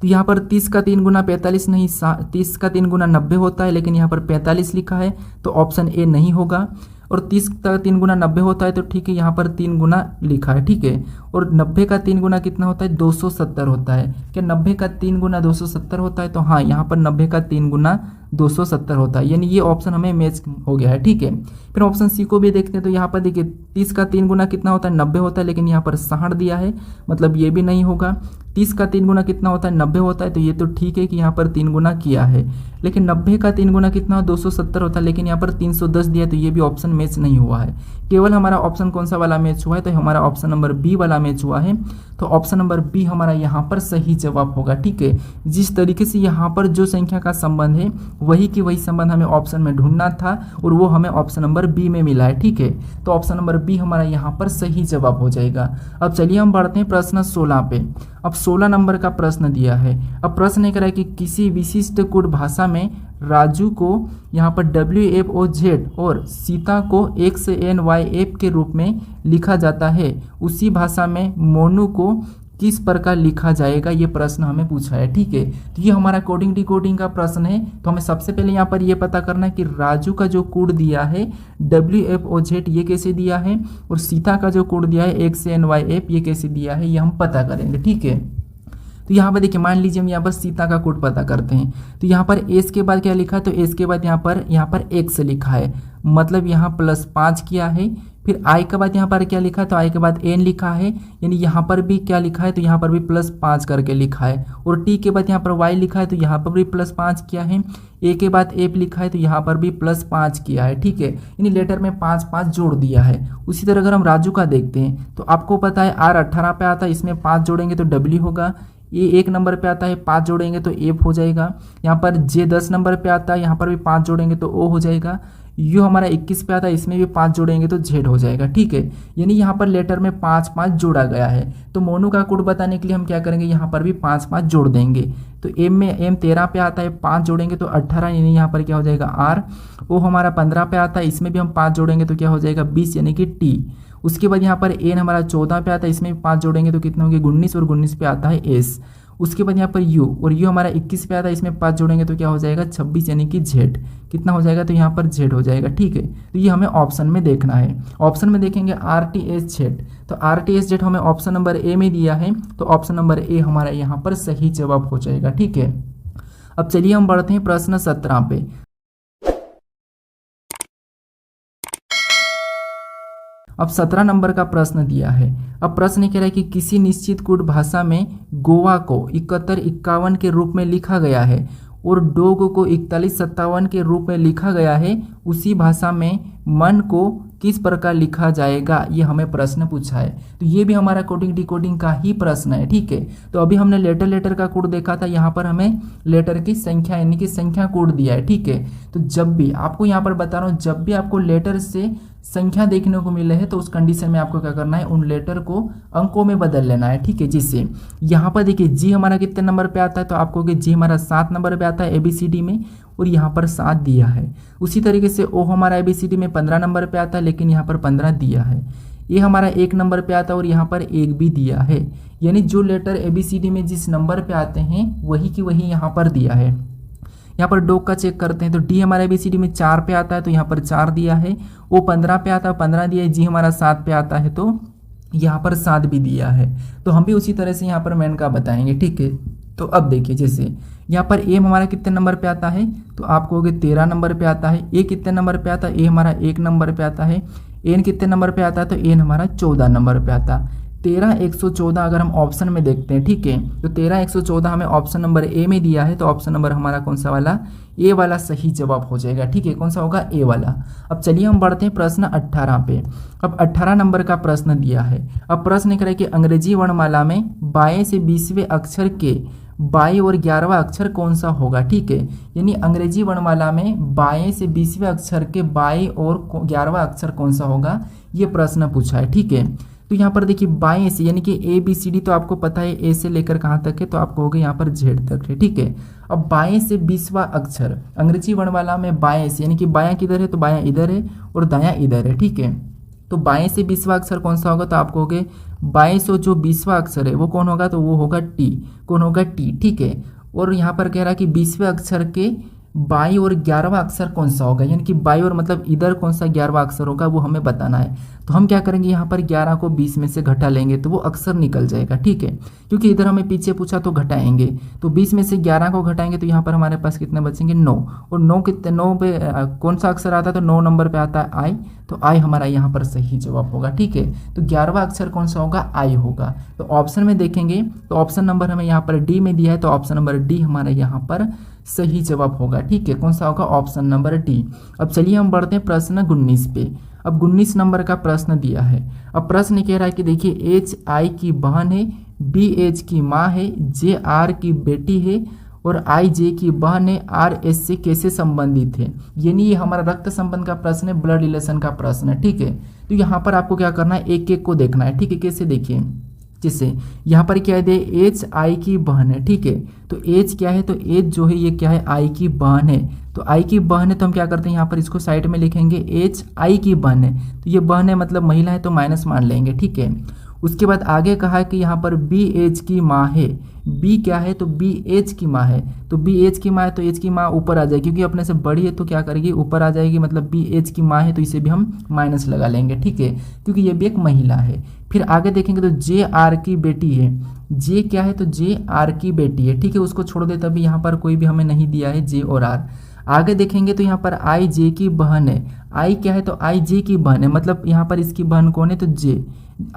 तो यहाँ पर 30 का 3 गुना 45 नहीं, 30 का 3 गुना 90 होता है, लेकिन यहाँ पर 45 लिखा है तो ऑप्शन ए नहीं होगा। और 30 का 3 गुना 90 होता है तो ठीक है, यहाँ पर 3 गुना लिखा है। ठीक है, और 90 का 3 गुना कितना होता है, 270 होता है। क्या 90 का 3 गुना 270 होता है, तो हाँ यहाँ पर 90 का 3 गुना 270 होता है, यानी ये ऑप्शन हमें मैच हो गया है। ठीक है, फिर ऑप्शन सी को भी देखते हैं, तो यहाँ पर देखिए 30 का 3 गुना कितना होता है, 90 होता है, लेकिन यहाँ पर 60 दिया है, मतलब ये भी नहीं होगा। 30 का 3 गुना कितना होता है, 90 होता है, तो ये तो ठीक है कि यहाँ पर 3 गुना किया है, लेकिन 90 का 3 गुना कितना 270 होता है, लेकिन यहाँ पर 310 दिया है, तो ये भी ऑप्शन मैच नहीं हुआ है। केवल हमारा ऑप्शन कौन सा वाला मैच हुआ है, तो हमारा ऑप्शन नंबर बी वाला मैच हुआ है। तो ऑप्शन नंबर बी हमारा यहाँ पर सही जवाब होगा। ठीक है, जिस तरीके से यहाँ पर जो संख्या का संबंध है वही की वही संबंध हमें ऑप्शन में ढूंढना था और वो हमें ऑप्शन नंबर बी में मिला है। ठीक है, तो ऑप्शन नंबर बी हमारा यहाँ पर सही जवाब हो जाएगा। अब चलिए हम बढ़ते हैं प्रश्न 16 पे। अब 16 नंबर का प्रश्न दिया है। अब प्रश्न ये कह रहा है कि किसी विशिष्ट कोड भाषा में राजू को यहाँ पर WFOZ और सीता को XNYF के रूप में लिखा जाता है, उसी भाषा में मोनू को किस प्रकार लिखा जाएगा, ये प्रश्न हमें पूछा है। ठीक है, तो ये हमारा कोडिंग डिकोडिंग का प्रश्न है। तो हमें सबसे पहले यहाँ पर ये पता करना है कि राजू का जो कोड दिया है WFOZ ये कैसे दिया है और सीता का जो कोड दिया है XNYF ये कैसे दिया है, ये हम पता करेंगे। ठीक है, तो यहाँ पर देखिए मान लीजिए हम यहाँ पर सीता का कोड पता करते हैं। तो यहाँ पर एस के बाद क्या लिखा है, तो एस के बाद यहाँ पर एक्स लिखा है, मतलब यहाँ +5 किया है। फिर आई के बाद यहाँ पर क्या लिखा है, तो आई के बाद एन लिखा है, यानी यहाँ पर भी क्या लिखा है, तो यहाँ पर भी +5 करके लिखा है। और टी के बाद यहाँ पर वाई लिखा है, तो यहाँ पर भी +5 किया है। ए के बाद एफ लिखा है, तो यहाँ पर भी +5 किया है। ठीक है, यानी लेटर में 5 जोड़ दिया है। उसी तरह अगर हम राजू का देखते हैं तो आपको पता है R 18 पे आता है, इसमें 5 जोड़ेंगे तो W होगा। ये 1 नंबर पे आता है, 5 जोड़ेंगे तो एफ हो जाएगा। यहाँ पर जे 10 नंबर पे आता है, यहाँ पर भी 5 जोड़ेंगे तो ओ हो जाएगा। यू हमारा 21 पे आता है, इसमें भी 5 जोड़ेंगे तो जेड हो जाएगा। ठीक है, यानी यहाँ पर लेटर में 5 जोड़ा गया है। तो मोनू का कोड बताने के लिए हम क्या करेंगे, यहाँ पर भी 5 जोड़ देंगे। तो एम में एम 13 पे आता है, 5 जोड़ेंगे तो 18, यानी यहाँ पर क्या हो जाएगा आर। ओ हमारा 15 पे आता है, इसमें भी हम 5 जोड़ेंगे तो क्या हो जाएगा 20, यानी कि टी। उसके बाद यहाँ पर एन हमारा 14 पे आता है, इसमें भी 5 जोड़ेंगे तो कितना होंगे 19, और 19 पे आता है एस। उसके बाद यहाँ पर यू, और यू हमारा 21 पे आता है, इसमें 5 जोड़ेंगे तो क्या हो जाएगा 26, यानी कि जेड। कितना हो जाएगा, तो यहाँ पर जेड हो जाएगा। ठीक है, तो ये हमें ऑप्शन में देखना है। ऑप्शन में देखेंगे RTSZ, तो RTSZ हमें ऑप्शन नंबर ए में दिया है, तो ऑप्शन नंबर ए हमारा यहाँ पर सही जवाब हो जाएगा। ठीक है, अब चलिए हम बढ़ते हैं प्रश्न 17 पे। अब 17 नंबर का प्रश्न दिया है। अब प्रश्न कह रहा है कि किसी निश्चित कोड भाषा में गोवा को 71-51 के रूप में लिखा गया है और डोग को 41-57 के रूप में लिखा गया है, उसी भाषा में मन को किस प्रकार लिखा जाएगा, ये हमें प्रश्न पूछा है। तो ये भी हमारा कोडिंग डिकोडिंग का ही प्रश्न है। ठीक है, तो अभी हमने लेटर का कोड देखा था, यहाँ पर हमें लेटर की संख्या यानी कि संख्या कोड दिया है। ठीक है, तो जब भी आपको यहाँ पर बता रहा हूँ, जब भी आपको लेटर से संख्या देखने को मिले है तो उस कंडीशन में आपको क्या करना है, उन लेटर को अंकों में बदल लेना है। ठीक है, जिससे यहाँ पर देखिए जी हमारा कितने नंबर पे आता है, तो आपको जी हमारा 7 नंबर पे आता है ABCD में, और यहाँ पर 7 दिया है। उसी तरीके से ओ हमारा ABCD में 15 नंबर पे आता है, लेकिन यहाँ पर 15 दिया है। ये हमारा 1 नंबर पे आता है और यहाँ पर 1 भी दिया है। यानी जो लेटर ABCD में जिस नंबर पे आते हैं वही की वही यहाँ पर दिया है। यहाँ पर डॉग का चेक करते हैं, तो डी हमारा ABCD में 4 पे आता है, तो यहाँ पर 4 दिया है। ओ 15 पे आता है, 15 दिया है। जी हमारा 7 पे आता है, तो यहाँ पर 7 भी दिया है। तो हम भी उसी तरह से यहाँ पर मैन का बताएंगे। ठीक है, तो अब देखिए जैसे यहाँ पर एम हमारा कितने नंबर पे आता है, तो आप कहोगे 13 नंबर पे आता है। ए कितने नंबर पे आता है, ए हमारा 1 नंबर पे आता है। एन कितने नंबर पे आता है, तो एन हमारा 14 नंबर पे आता है। 13 114 अगर हम ऑप्शन में देखते हैं, ठीक है, तो 13 114 हमें ऑप्शन नंबर ए में दिया है, तो ऑप्शन नंबर हमारा कौन सा वाला, ए वाला सही जवाब हो जाएगा। ठीक है, कौन सा होगा, ए वाला। अब चलिए हम बढ़ते हैं प्रश्न 18 पे। अब 18 नंबर का प्रश्न दिया है। अब प्रश्न करें कि अंग्रेजी वर्णमाला में 22 से 20वें अक्षर के 22 और 11वां अक्षर कौन सा होगा। ठीक है, यानी अंग्रेजी वर्णमाला में 22 से 20वें अक्षर के 22 और 11वां अक्षर कौन सा होगा, ये प्रश्न पूछा है। ठीक है, तो यहाँ पर देखिए 22 यानी कि ABCD तो आपको पता है ए से लेकर कहाँ तक है, तो आपको होगा यहाँ पर Z तक है। ठीक है, अब 22 से 20वां अक्षर अंग्रेजी वर्णमाला में 22 यानी कि बायां किधर है, तो बायां इधर है और दायां इधर है। ठीक है, तो 22 से 20वां अक्षर कौन सा होगा, तो आपको होगे 22 और जो 20वां अक्षर है वो कौन होगा, तो वो होगा टी। कौन होगा, टी। ठीक है, और यहाँ पर कह रहा है कि 20वें अक्षर के 22 और 11वां अक्षर कौन सा होगा, यानी कि 22 और मतलब इधर कौन सा 11वां अक्षर होगा वो हमें बताना है। तो हम क्या करेंगे, यहाँ पर 11 को 20 में से घटा लेंगे तो वो अक्षर निकल जाएगा। ठीक है, क्योंकि इधर हमें पीछे पूछा तो घटाएंगे, तो 20 में से 11 को घटाएंगे तो यहाँ पर हमारे पास कितने बचेंगे, 9। और 9 कितने, 9 पे कौन सा अक्षर आता है, तो 9 नंबर पे आता है आई, तो आई हमारा यहाँ पर सही जवाब होगा। ठीक है, तो 11वां अक्षर कौन सा होगा, आई होगा। तो ऑप्शन में देखेंगे तो ऑप्शन नंबर हमें यहाँ पर डी में दिया है, तो ऑप्शन नंबर डी हमारा यहाँ पर सही जवाब होगा। ठीक है, कौन सा होगा, ऑप्शन नंबर डी। अब चलिए हम बढ़ते हैं प्रश्न 19 पे। अब 19 नंबर का प्रश्न दिया है। अब प्रश्न कह रहा है कि देखिए एच आई की बहन है, बी एच की माँ है, जे आर की बेटी है और आई जे की बहन है, आर एस से कैसे संबंधित है। यानी ये हमारा रक्त संबंध का प्रश्न है, ब्लड रिलेशन का प्रश्न है। ठीक है, तो यहाँ पर आपको क्या करना है, एक एक को देखना है। ठीक है, कैसे देखिए, जिससे यहाँ पर क्या है, एच आई की बहन है। ठीक है, तो एच क्या है, तो एच जो है ये क्या है, आई की बहन है। तो आई की बहन है तो हम क्या करते हैं, यहाँ पर इसको साइड में लिखेंगे, एच आई की बहन है, तो ये बहन है मतलब महिला है तो माइनस मान लेंगे। ठीक है, उसके बाद आगे कहा है कि यहाँ पर बी एच की माँ है। बी क्या है, तो बी एच की माँ है, तो बी एच की माँ है तो एच की माँ ऊपर आ जाएगी, क्योंकि अपने से बड़ी है तो क्या करेगी, ऊपर आ जाएगी, मतलब बी एच की माँ है तो इसे भी हम माइनस लगा लेंगे। ठीक है, क्योंकि ये भी एक महिला है। फिर आगे देखेंगे तो जे आर की बेटी है। जे क्या है, तो जे आर की बेटी है। ठीक है, उसको छोड़ दे, तभी यहाँ पर कोई भी हमें नहीं दिया है जे और आर। आगे देखेंगे तो यहाँ पर आई जे की बहन है। आई क्या है, तो आई जे की बहन है, मतलब यहाँ पर इसकी बहन कौन है, तो जे।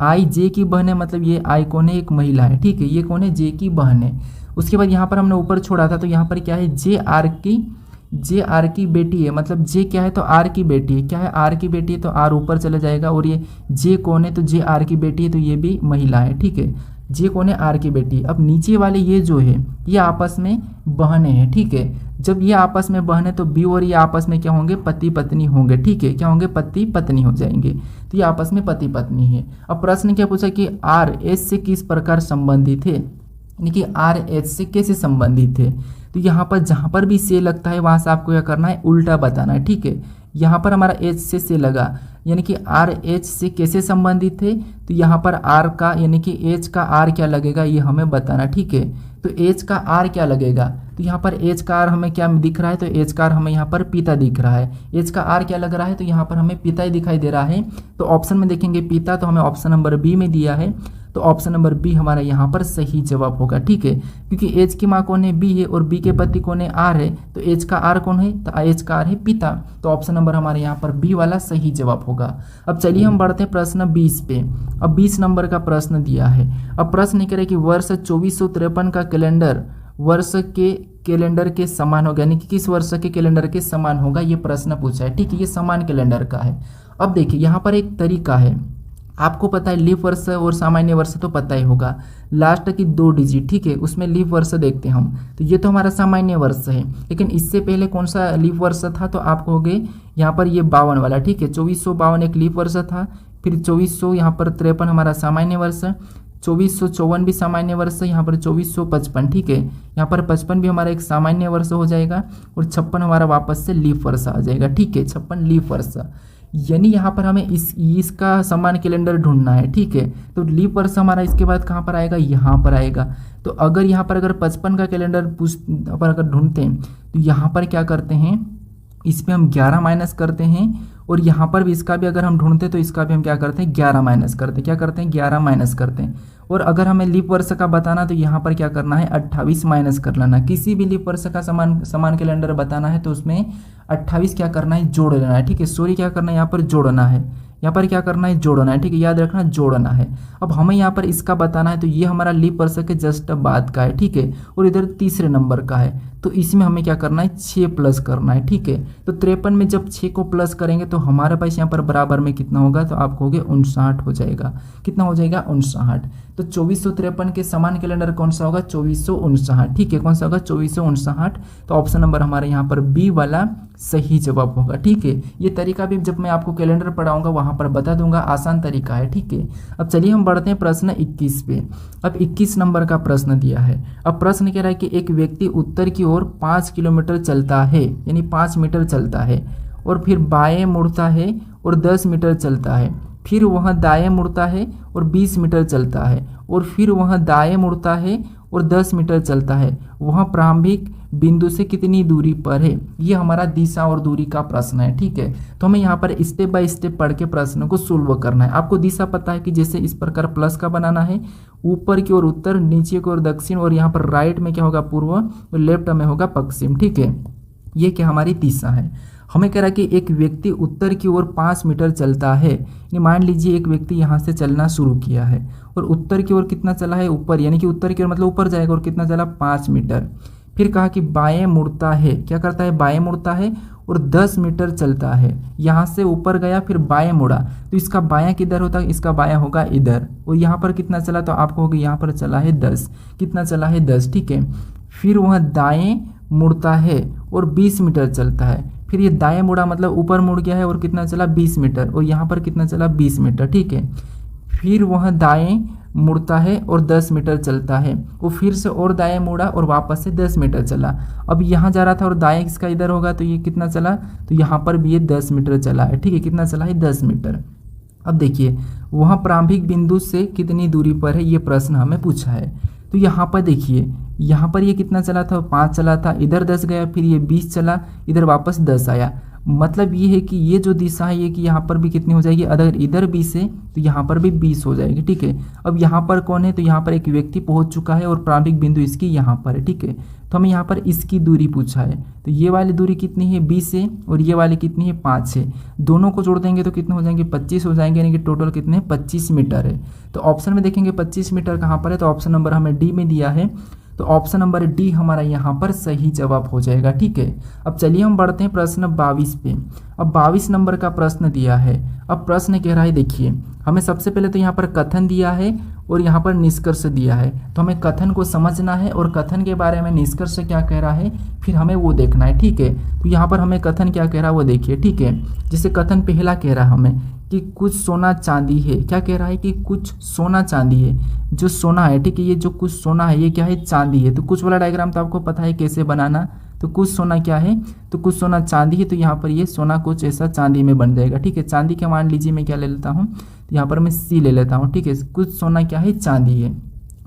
आई जे की बहन है मतलब ये आई कौन है, एक महिला है। ठीक है, ये कौन है, जे की बहन है। उसके बाद यहाँ पर हमने ऊपर छोड़ा था तो यहाँ पर क्या है, जे आर की बेटी है, मतलब जे क्या है, तो आर की बेटी है। क्या है, आर की बेटी है तो आर ऊपर चला जाएगा, और ये जे कौन है, तो जे आर की बेटी है, तो ये भी महिला है। ठीक है, जे कौन है, आर की बेटी। अब नीचे वाले ये जो है ये आपस में बहनें हैं। ठीक है, जब ये आपस में बहन है तो बी और ये आपस में क्या होंगे, पति पत्नी होंगे। ठीक है, क्या होंगे, पति पत्नी हो जाएंगे, तो ये आपस में पति पत्नी है। अब प्रश्न क्या पूछा कि आर एस से किस प्रकार संबंधित है, यानी कि आर एच से कैसे संबंधित है। तो यहाँ पर जहाँ पर भी से लगता है वहाँ से आपको क्या करना है, उल्टा बताना है। ठीक है, यहाँ पर हमारा एच से लगा, यानी कि आर एच से कैसे संबंधित है, तो यहाँ पर आर का यानी कि एच का आर क्या लगेगा ये हमें बताना। ठीक है, तो एच का आर क्या लगेगा, तो यहाँ पर एच का आर हमें क्या दिख रहा है, तो एच का आर हमें यहाँ पर पिता दिख रहा है। एच का आर क्या लग रहा है, तो यहाँ पर हमें पिता ही दिखाई दे रहा है। तो ऑप्शन में देखेंगे पिता, तो हमें ऑप्शन नंबर बी में दिया है, तो ऑप्शन नंबर बी हमारा यहाँ पर सही जवाब होगा। ठीक है, क्योंकि एच की माँ कौन है, बी है, और बी के पति कौन है, आर है, तो एच का आर कौन है, तो एच का आर है पिता, तो ऑप्शन नंबर हमारे यहाँ पर बी वाला सही जवाब होगा। अब चलिए हम बढ़ते हैं प्रश्न 20 पे। अब 20 नंबर का प्रश्न दिया है। अब प्रश्न कह रहे कि वर्ष 2453 का कैलेंडर वर्ष के कैलेंडर के समान होगा, यानी कि किस वर्ष के कैलेंडर के समान होगा, ये प्रश्न पूछा है। ठीक है, ये समान कैलेंडर का है। अब देखिए यहाँ पर एक तरीका है, आपको पता है लीप वर्ष और सामान्य वर्ष तो पता ही होगा, लास्ट की 2 डिजिट। ठीक है, उसमें लीप वर्ष देखते हैं हम, तो ये तो हमारा सामान्य वर्ष है, लेकिन इससे पहले कौन सा लीप वर्ष था, तो आपको हो गए यहाँ पर ये 52 वाला। ठीक है, 2452 एक लीप वर्ष था, फिर 2400 यहाँ पर 53 हमारा सामान्य वर्ष, 2454 भी सामान्य वर्ष है, यहाँ पर 2455। ठीक है, यहाँ पर 55 भी हमारा एक सामान्य वर्ष हो जाएगा, और 56 हमारा वापस से लीप वर्ष आ जाएगा। ठीक है, 56 लीप वर्ष, यानी यहाँ पर हमें इसका समान कैलेंडर ढूंढना है। ठीक है, तो लीप वर्ष हमारा इसके बाद कहाँ पर आएगा, यहाँ पर आएगा। तो अगर यहाँ पर अगर 55 का कैलेंडर पर अगर ढूंढते हैं तो यहाँ पर क्या करते हैं, इस पर हम 11 माइनस करते हैं, और यहाँ पर भी इसका भी अगर हम ढूंढते हैं तो इसका भी हम क्या करते हैं, 11 माइनस करते हैं। क्या करते हैं, 11 माइनस करते हैं। और अगर हमें लीप वर्ष का बताना तो यहाँ पर क्या करना है, 28 माइनस कर लेना। किसी भी लीप वर्ष का समान कैलेंडर बताना है तो उसमें 28 क्या करना है, जोड़ लेना है। ठीक है, सॉरी क्या करना है, यहाँ पर जोड़ना है, यहाँ पर क्या करना है, जोड़ना है। ठीक है, याद रखना, जोड़ना है। अब हमें यहाँ पर इसका बताना है तो ये हमारा लीप वर्ष के जस्ट बाद का है। ठीक है, और इधर तीसरे नंबर का है, तो इसमें हमें क्या करना है, 6 प्लस करना है। ठीक है, तो 53 में जब 6 को प्लस करेंगे तो हमारे पास यहाँ पर बराबर में कितना होगा, तो आपको हो गया 59 हो जाएगा। कितना हो जाएगा, 59। तो 2453 के समान कैलेंडर कौन सा होगा, 2459। ठीक है, कौन सा होगा, 2459। तो ऑप्शन नंबर हमारे यहाँ पर बी वाला सही जवाब होगा। ठीक है, ये तरीका भी जब मैं आपको कैलेंडर पढ़ाऊंगा वहां पर बता दूंगा, आसान तरीका है। ठीक है, अब चलिए हम बढ़ते हैं प्रश्न 21 पे। अब 21 नंबर का प्रश्न दिया है। अब प्रश्न कह रहा है कि एक व्यक्ति उत्तर की ओर 5 किलोमीटर चलता है, यानी 5 मीटर चलता है, और फिर बाएं मुड़ता है और 10 मीटर चलता है, फिर वह दाएं मुड़ता है और 20 मीटर चलता है, और फिर वह दाएं मुड़ता है और 10 मीटर चलता है। वह प्रारंभिक बिंदु से कितनी दूरी पर है, ये हमारा दिशा और दूरी का प्रश्न है। ठीक है, तो हमें यहाँ पर स्टेप बाय स्टेप पढ़ के प्रश्न को सोल्व करना है। आपको दिशा पता है कि जैसे इस प्रकार प्लस का बनाना है, ऊपर की ओर उत्तर, नीचे की ओर दक्षिण, और यहाँ पर राइट में क्या होगा, पूर्व, और लेफ्ट में होगा पश्चिम। ठीक है, ये क्या हमारी दिशा है। हमें कह रहा है कि एक व्यक्ति उत्तर की ओर 5 मीटर चलता है। ये मान लीजिए एक व्यक्ति यहाँ से चलना शुरू किया है और उत्तर की ओर कितना चला है, ऊपर, यानी कि उत्तर की ओर मतलब ऊपर जाएगा, और कितना चला, 5 मीटर। फिर कहा कि बाएं मुड़ता है, क्या करता है, बाएं मुड़ता है और 10 मीटर चलता है। यहाँ से ऊपर गया फिर बाएं मुड़ा, तो इसका बायां किधर होता है, इसका बायां होगा इधर। और यहाँ पर कितना चला, तो आपको होगा यहाँ पर चला है 10। कितना चला है 10, ठीक है। फिर वह दाएं मुड़ता है और 20 मीटर चलता है। फिर ये दाएं मुड़ा मतलब ऊपर मुड़ गया है और कितना चला 20 मीटर, और यहाँ पर कितना चला 20 मीटर, ठीक है। फिर वह दाएं मुड़ता है और 10 मीटर चलता है। वो फिर से और दाएं मुड़ा और वापस से 10 मीटर चला। अब यहाँ जा रहा था और दाएं इसका इधर होगा, तो ये कितना चला, तो यहाँ पर भी ये 10 मीटर चला है, ठीक है। कितना चला है 10 मीटर। अब देखिए वहाँ प्रारंभिक बिंदु से कितनी दूरी पर है, ये प्रश्न हमें पूछा है। तो यहाँ पर देखिए, यहाँ पर ये कितना चला था, 5 चला था, इधर 10 गया, फिर ये 20 चला, इधर वापस 10 आया। मतलब ये है कि ये जो दिशा है ये कि यहाँ पर भी कितनी हो जाएगी, अगर इधर 20 है तो यहाँ पर भी 20 हो जाएगी, ठीक है। अब यहाँ पर कौन है, तो यहाँ पर एक व्यक्ति पहुँच चुका है और प्रारंभिक बिंदु इसकी यहाँ पर है, ठीक है। तो हमें यहाँ पर इसकी दूरी पूछा है, तो ये वाली दूरी कितनी है 20 है और ये वाली कितनी है 5 है। दोनों को जोड़ देंगे तो कितने हो जाएंगे 25 हो जाएंगे, यानी कि टोटल कितने 25 मीटर है। तो ऑप्शन में देखेंगे 25 मीटर कहाँ पर है, तो ऑप्शन नंबर हमें डी में दिया है, तो ऑप्शन नंबर डी हमारा यहाँ पर सही जवाब हो जाएगा, ठीक है। अब चलिए हम बढ़ते हैं प्रश्न 22 पे। अब 22 नंबर का प्रश्न दिया है। अब प्रश्न कह रहा है, देखिए हमें सबसे पहले तो यहाँ पर कथन दिया है और यहाँ पर निष्कर्ष दिया है, तो हमें कथन को समझना है और कथन के बारे में निष्कर्ष क्या कह रहा है फिर हमें वो देखना है, ठीक है। तो यहाँ पर हमें कथन क्या कह रहा है वो देखिए, ठीक है। जैसे कथन पहला कह रहा है हमें कि कुछ सोना चांदी है, क्या कह रहा है कि कुछ सोना चांदी है, जो सोना है, ठीक है। ये जो कुछ सोना है ये क्या है, चांदी है। तो कुछ वाला डायग्राम तो आपको पता है कैसे बनाना, तो कुछ सोना क्या है, तो कुछ सोना चांदी है, तो यहाँ पर ये सोना कुछ ऐसा चांदी में बन जाएगा, ठीक है। चांदी के मान लीजिए मैं क्या ले लेता हूँ, तो यहाँ पर मैं सी ले लेता हूँ, ठीक है। कुछ सोना क्या है, चांदी है।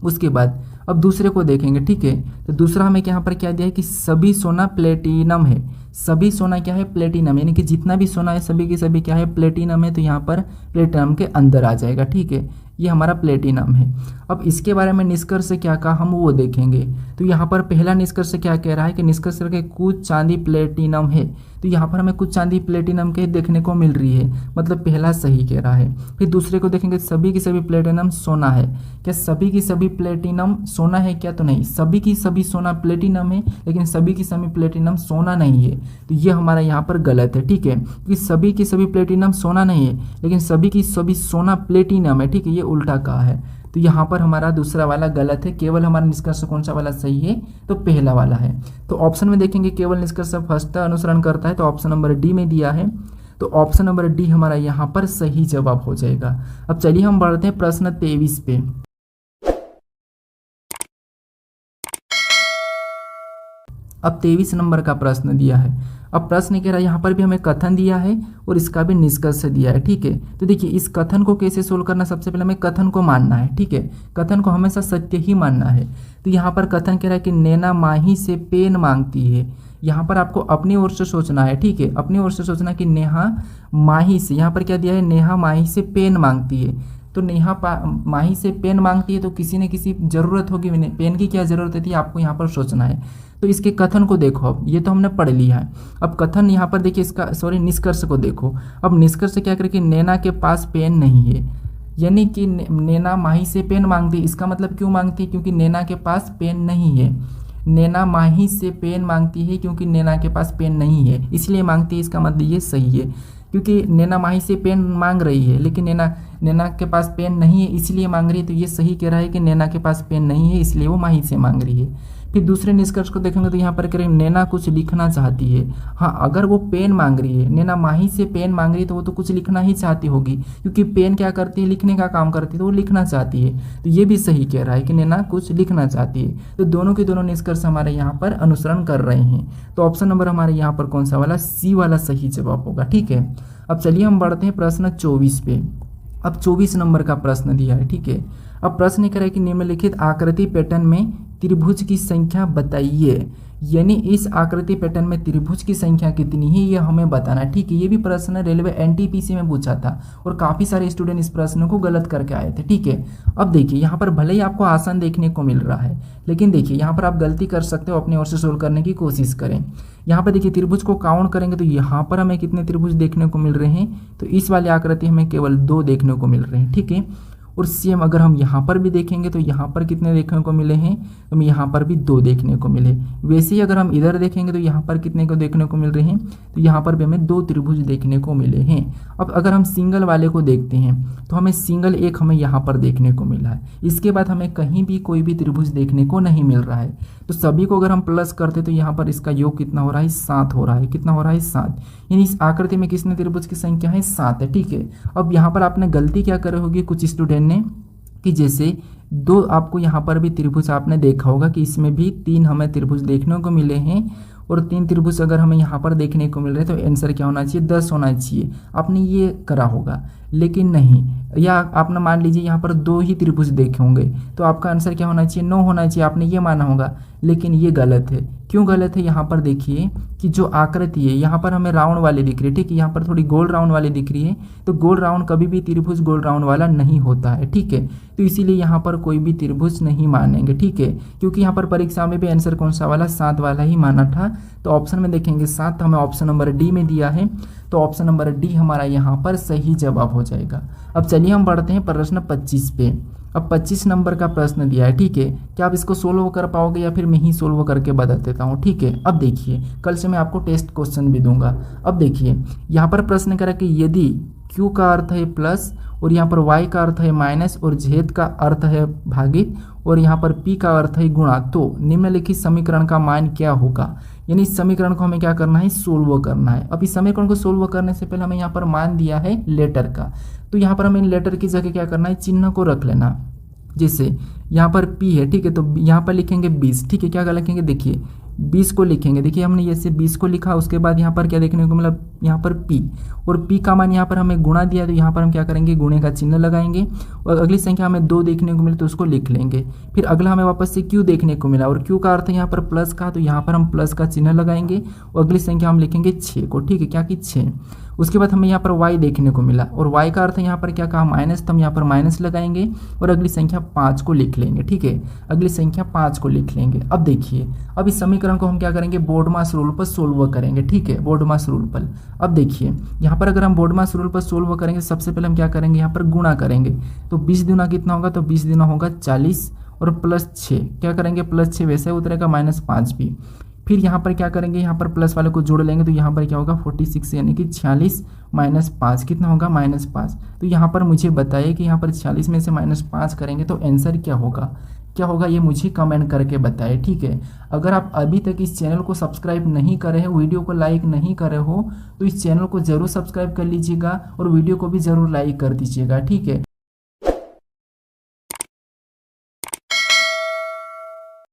उसके बाद अब दूसरे को देखेंगे, ठीक है। तो दूसरा हमें यहाँ पर क्या दिया है कि सभी सोना प्लेटिनम है। सभी सोना क्या है, प्लेटिनम, यानी कि जितना भी सोना है सभी की सभी क्या है, प्लेटिनम है। तो यहाँ पर प्लेटिनम के अंदर आ जाएगा, ठीक है। ये हमारा प्लेटिनम है। अब इसके बारे में निष्कर्ष क्या कहा हम वो देखेंगे। तो यहाँ पर पहला निष्कर्ष क्या कह रहा है कि निष्कर्ष के कुछ चांदी प्लेटिनम है, तो यहाँ पर हमें कुछ चांदी प्लेटिनम के देखने को मिल रही है, मतलब पहला सही कह रहा है। फिर दूसरे को देखेंगे सभी की सभी प्लेटिनम सोना है, क्या सभी की सभी प्लेटिनम सोना है क्या, तो नहीं, सभी की सभी सोना प्लेटिनम है लेकिन सभी की सभी प्लेटिनम सोना नहीं है, तो ये हमारा यहाँ पर गलत है, ठीक है। क्योंकि सभी की सभी प्लेटिनम सोना नहीं है लेकिन सभी की सभी सोना प्लेटिनम है, ठीक है। ये उल्टा कहा है, तो यहाँ पर हमारा दूसरा वाला गलत है। केवल हमारा निष्कर्ष कौन सा वाला सही है, तो पहला वाला है। तो ऑप्शन में देखेंगे केवल निष्कर्ष फर्स्ट अनुसरण करता है, तो ऑप्शन नंबर डी में दिया है, तो ऑप्शन नंबर डी हमारा यहाँ पर सही जवाब हो जाएगा। अब चलिए हम बढ़ते हैं प्रश्न 23 पे। अब 23 नंबर का प्रश्न दिया है। अब प्रश्न कह रहा है यहाँ पर भी हमें कथन दिया है और इसका भी निष्कर्ष दिया है, ठीक है। तो देखिए इस कथन को कैसे सोल्व करना, सबसे पहले हमें कथन को मानना है, ठीक है। कथन को हमेशा सत्य ही मानना है। तो यहाँ पर कथन कह रहा है कि नैना माही से पेन मांगती है। यहाँ पर आपको अपनी ओर से सोचना है, ठीक है। अपनी ओर से सोचना कि नेहा माही से, यहाँ पर क्या दिया है, नेहा माही से पेन मांगती है। तो नेहा माही से पेन मांगती है तो किसी न किसी ज़रूरत होगी, पेन की क्या ज़रूरत थी आपको यहाँ पर सोचना है। तो इसके कथन को देखो, अब ये तो हमने पढ़ लिया है। अब कथन यहाँ पर देखिए इसका निष्कर्ष को देखो। अब निष्कर्ष क्या करे कि नैना के पास पेन नहीं है, यानी कि नैना माही से पेन मांगती है। इसका मतलब क्यों मांगती है, क्योंकि नैना के पास पेन नहीं है। नैना माही से पेन मांगती है क्योंकि नैना के पास पेन नहीं है, इसलिए मांगती है। इसका मतलब ये सही है, क्योंकि नैना माही से पेन मांग रही है लेकिन नैना के पास पेन नहीं है इसलिए मांग रही है। तो ये सही कह रहा है कि नैना के पास पेन नहीं है इसलिए वो माही से मांग रही है। फिर दूसरे निष्कर्ष को देखेंगे तो यहाँ पर कह रहे नैना कुछ लिखना चाहती है। हाँ, अगर वो पेन मांग रही है, नैना माही से पेन मांग रही है, तो वो तो कुछ लिखना ही चाहती होगी, क्योंकि पेन क्या करती है, लिखने का काम करती है, तो वो लिखना चाहती है। तो ये भी सही कह रहा है कि नैना कुछ लिखना चाहती है। तो दोनों के दोनों निष्कर्ष हमारे यहाँ पर अनुसरण कर रहे हैं। तो ऑप्शन नंबर हमारे यहाँ पर कौन सा वाला, सी वाला सही जवाब होगा, ठीक है। अब चलिए हम बढ़ते हैं प्रश्न 24 पे। अब 24 नंबर का प्रश्न दिया है, ठीक है। अब प्रश्न कह रहा है कि निम्नलिखित आकृति पैटर्न में त्रिभुज की संख्या बताइए, यानी इस आकृति पैटर्न में त्रिभुज की संख्या कितनी है ये हमें बताना, ठीक है। ये भी प्रश्न रेलवे एनटीपीसी में पूछा था और काफ़ी सारे स्टूडेंट इस प्रश्न को गलत करके आए थे, ठीक है। अब देखिए यहाँ पर भले ही आपको आसान देखने को मिल रहा है, लेकिन देखिए यहाँ पर आप गलती कर सकते हो, अपनी ओर से सोल्व करने की कोशिश करें। यहाँ पर देखिए त्रिभुज को काउंट करेंगे तो यहाँ पर हमें कितने त्रिभुज देखने को मिल रहे हैं, तो इस वाली आकृति हमें केवल 2 देखने को मिल रहे हैं, ठीक है। और सेम अगर हम यहाँ पर भी देखेंगे तो यहाँ पर कितने देखने को मिले हैं, तो यहाँ पर भी 2 देखने को मिले। वैसे ही अगर हम इधर देखेंगे तो यहाँ पर कितने को देखने को मिल रहे हैं, तो यहाँ पर भी हमें 2 त्रिभुज देखने को मिले हैं। अब अगर हम सिंगल वाले को देखते हैं तो हमें सिंगल एक हमें यहाँ पर देखने को मिला है, इसके बाद हमें कहीं भी कोई भी त्रिभुज देखने को नहीं मिल रहा है। तो सभी को अगर हम प्लस करते तो यहाँ पर इसका योग कितना हो रहा है, 7 हो रहा है। कितना हो रहा है, 7। यानी इस आकृति में किसने त्रिभुज की संख्या है, 7 है। ठीक है, अब यहाँ पर आपने गलती क्या करे होगी कुछ स्टूडेंट ने, कि जैसे 2 आपको यहाँ पर भी त्रिभुज आपने देखा होगा कि इसमें भी 3 हमें त्रिभुज देखने को मिले हैं, और 3 त्रिभुज अगर हमें यहाँ पर देखने को मिल रहे हैं तो आंसर क्या होना चाहिए, 10 होना चाहिए। आपने ये करा होगा, लेकिन नहीं, या आपने मान लीजिए यहाँ पर 2 ही त्रिभुज देखे होंगे तो आपका आंसर क्या होना चाहिए, 9 होना चाहिए। आपने ये माना होगा, लेकिन ये गलत है। क्यों गलत है, यहाँ पर देखिए कि जो आकृति है यहाँ पर हमें राउंड वाली दिख रही है, ठीक है, यहाँ पर थोड़ी गोल राउंड वाली दिख रही है, तो गोल राउंड कभी भी त्रिभुज गोल राउंड वाला नहीं होता है। ठीक है, तो इसीलिए यहाँ पर कोई भी त्रिभुज नहीं मानेंगे। ठीक है, क्योंकि यहाँ पर परीक्षा में भी आंसर कौन सा वाला, 7 वाला ही माना था। तो ऑप्शन में देखेंगे 7, तो हमें ऑप्शन नंबर डी में दिया है, तो ऑप्शन नंबर डी हमारा यहाँ पर सही जवाब हो जाएगा। अब चलिए हम बढ़ते हैं प्रश्न 25 पे। अब 25 नंबर का प्रश्न दिया है, ठीक है, क्या आप इसको सोल्व कर पाओगे या फिर मैं ही सोल्व करके बता देता हूँ। ठीक है, अब देखिए कल से मैं आपको टेस्ट क्वेश्चन भी दूंगा। अब देखिए यहाँ पर प्रश्न करा कि यदि Q का अर्थ है प्लस और यहाँ पर Y का अर्थ है माइनस और Z का अर्थ है भागित और यहाँ पर P का अर्थ है गुणा, तो निम्नलिखित समीकरण का मान क्या होगा। यानी इस समीकरण को हमें क्या करना है, सोल्व करना है। अब इस समीकरण को सोल्व करने से पहले हमें यहाँ पर मान दिया है लेटर का, तो यहाँ पर हमें लेटर की जगह क्या करना है, चिन्ह को रख लेना। जैसे यहाँ पर P है, ठीक है, तो यहाँ पर लिखेंगे 20। ठीक है, क्या लिखेंगे, देखिए 20 को लिखेंगे। देखिए हमने जैसे 20 को लिखा, उसके बाद यहाँ पर क्या देखने को मिला, यहाँ पर P, और P का मान यहाँ पर हमें गुणा दिया, तो यहाँ पर हम क्या करेंगे, गुणे का चिन्ह लगाएंगे। और अगली संख्या हमें 2 देखने को मिले तो उसको लिख लेंगे। फिर अगला हमें वापस से Q देखने को मिला और Q का अर्थ यहाँ पर प्लस का, तो यहाँ पर हम प्लस का चिन्ह लगाएंगे और अगली संख्या हम लिखेंगे 6 को। ठीक है, क्या कि 6। उसके बाद हमें यहाँ पर y देखने को मिला और y का अर्थ यहाँ पर क्या कहा, माइनस, तो हम यहाँ पर माइनस लगाएंगे और अगली संख्या 5 को लिख लेंगे। ठीक है, अगली संख्या 5 को लिख लेंगे। अब देखिए, अब इस समीकरण को हम क्या करेंगे, बोर्डमास रूल पर सोल्व करेंगे। ठीक है, बोर्डमास रूल पर। अब देखिए यहाँ पर अगर हम बोर्डमास रूल पर सोल्व करेंगे, सबसे पहले हम क्या करेंगे, यहाँ पर गुणा करेंगे। तो 20 दूना कितना होगा, तो 20 दूना होगा 40 और प्लस 6 क्या करेंगे, प्लस 6 वैसे उतरेगा, माइनस 5 भी। फिर यहाँ पर क्या करेंगे, यहाँ पर प्लस वाले को जोड़ लेंगे, तो यहाँ पर क्या होगा 46 यानी कि 46 माइनस 5 कितना होगा, माइनस 5। तो यहाँ पर मुझे बताइए कि यहाँ पर 46 में से माइनस 5 करेंगे तो आंसर क्या होगा, क्या होगा, ये मुझे कमेंट करके बताएं। ठीक है, अगर आप अभी तक इस चैनल को सब्सक्राइब नहीं करे हैं, वीडियो को लाइक नहीं करे हो, तो इस चैनल को जरूर सब्सक्राइब कर लीजिएगा और वीडियो को भी जरूर लाइक कर दीजिएगा। ठीक है,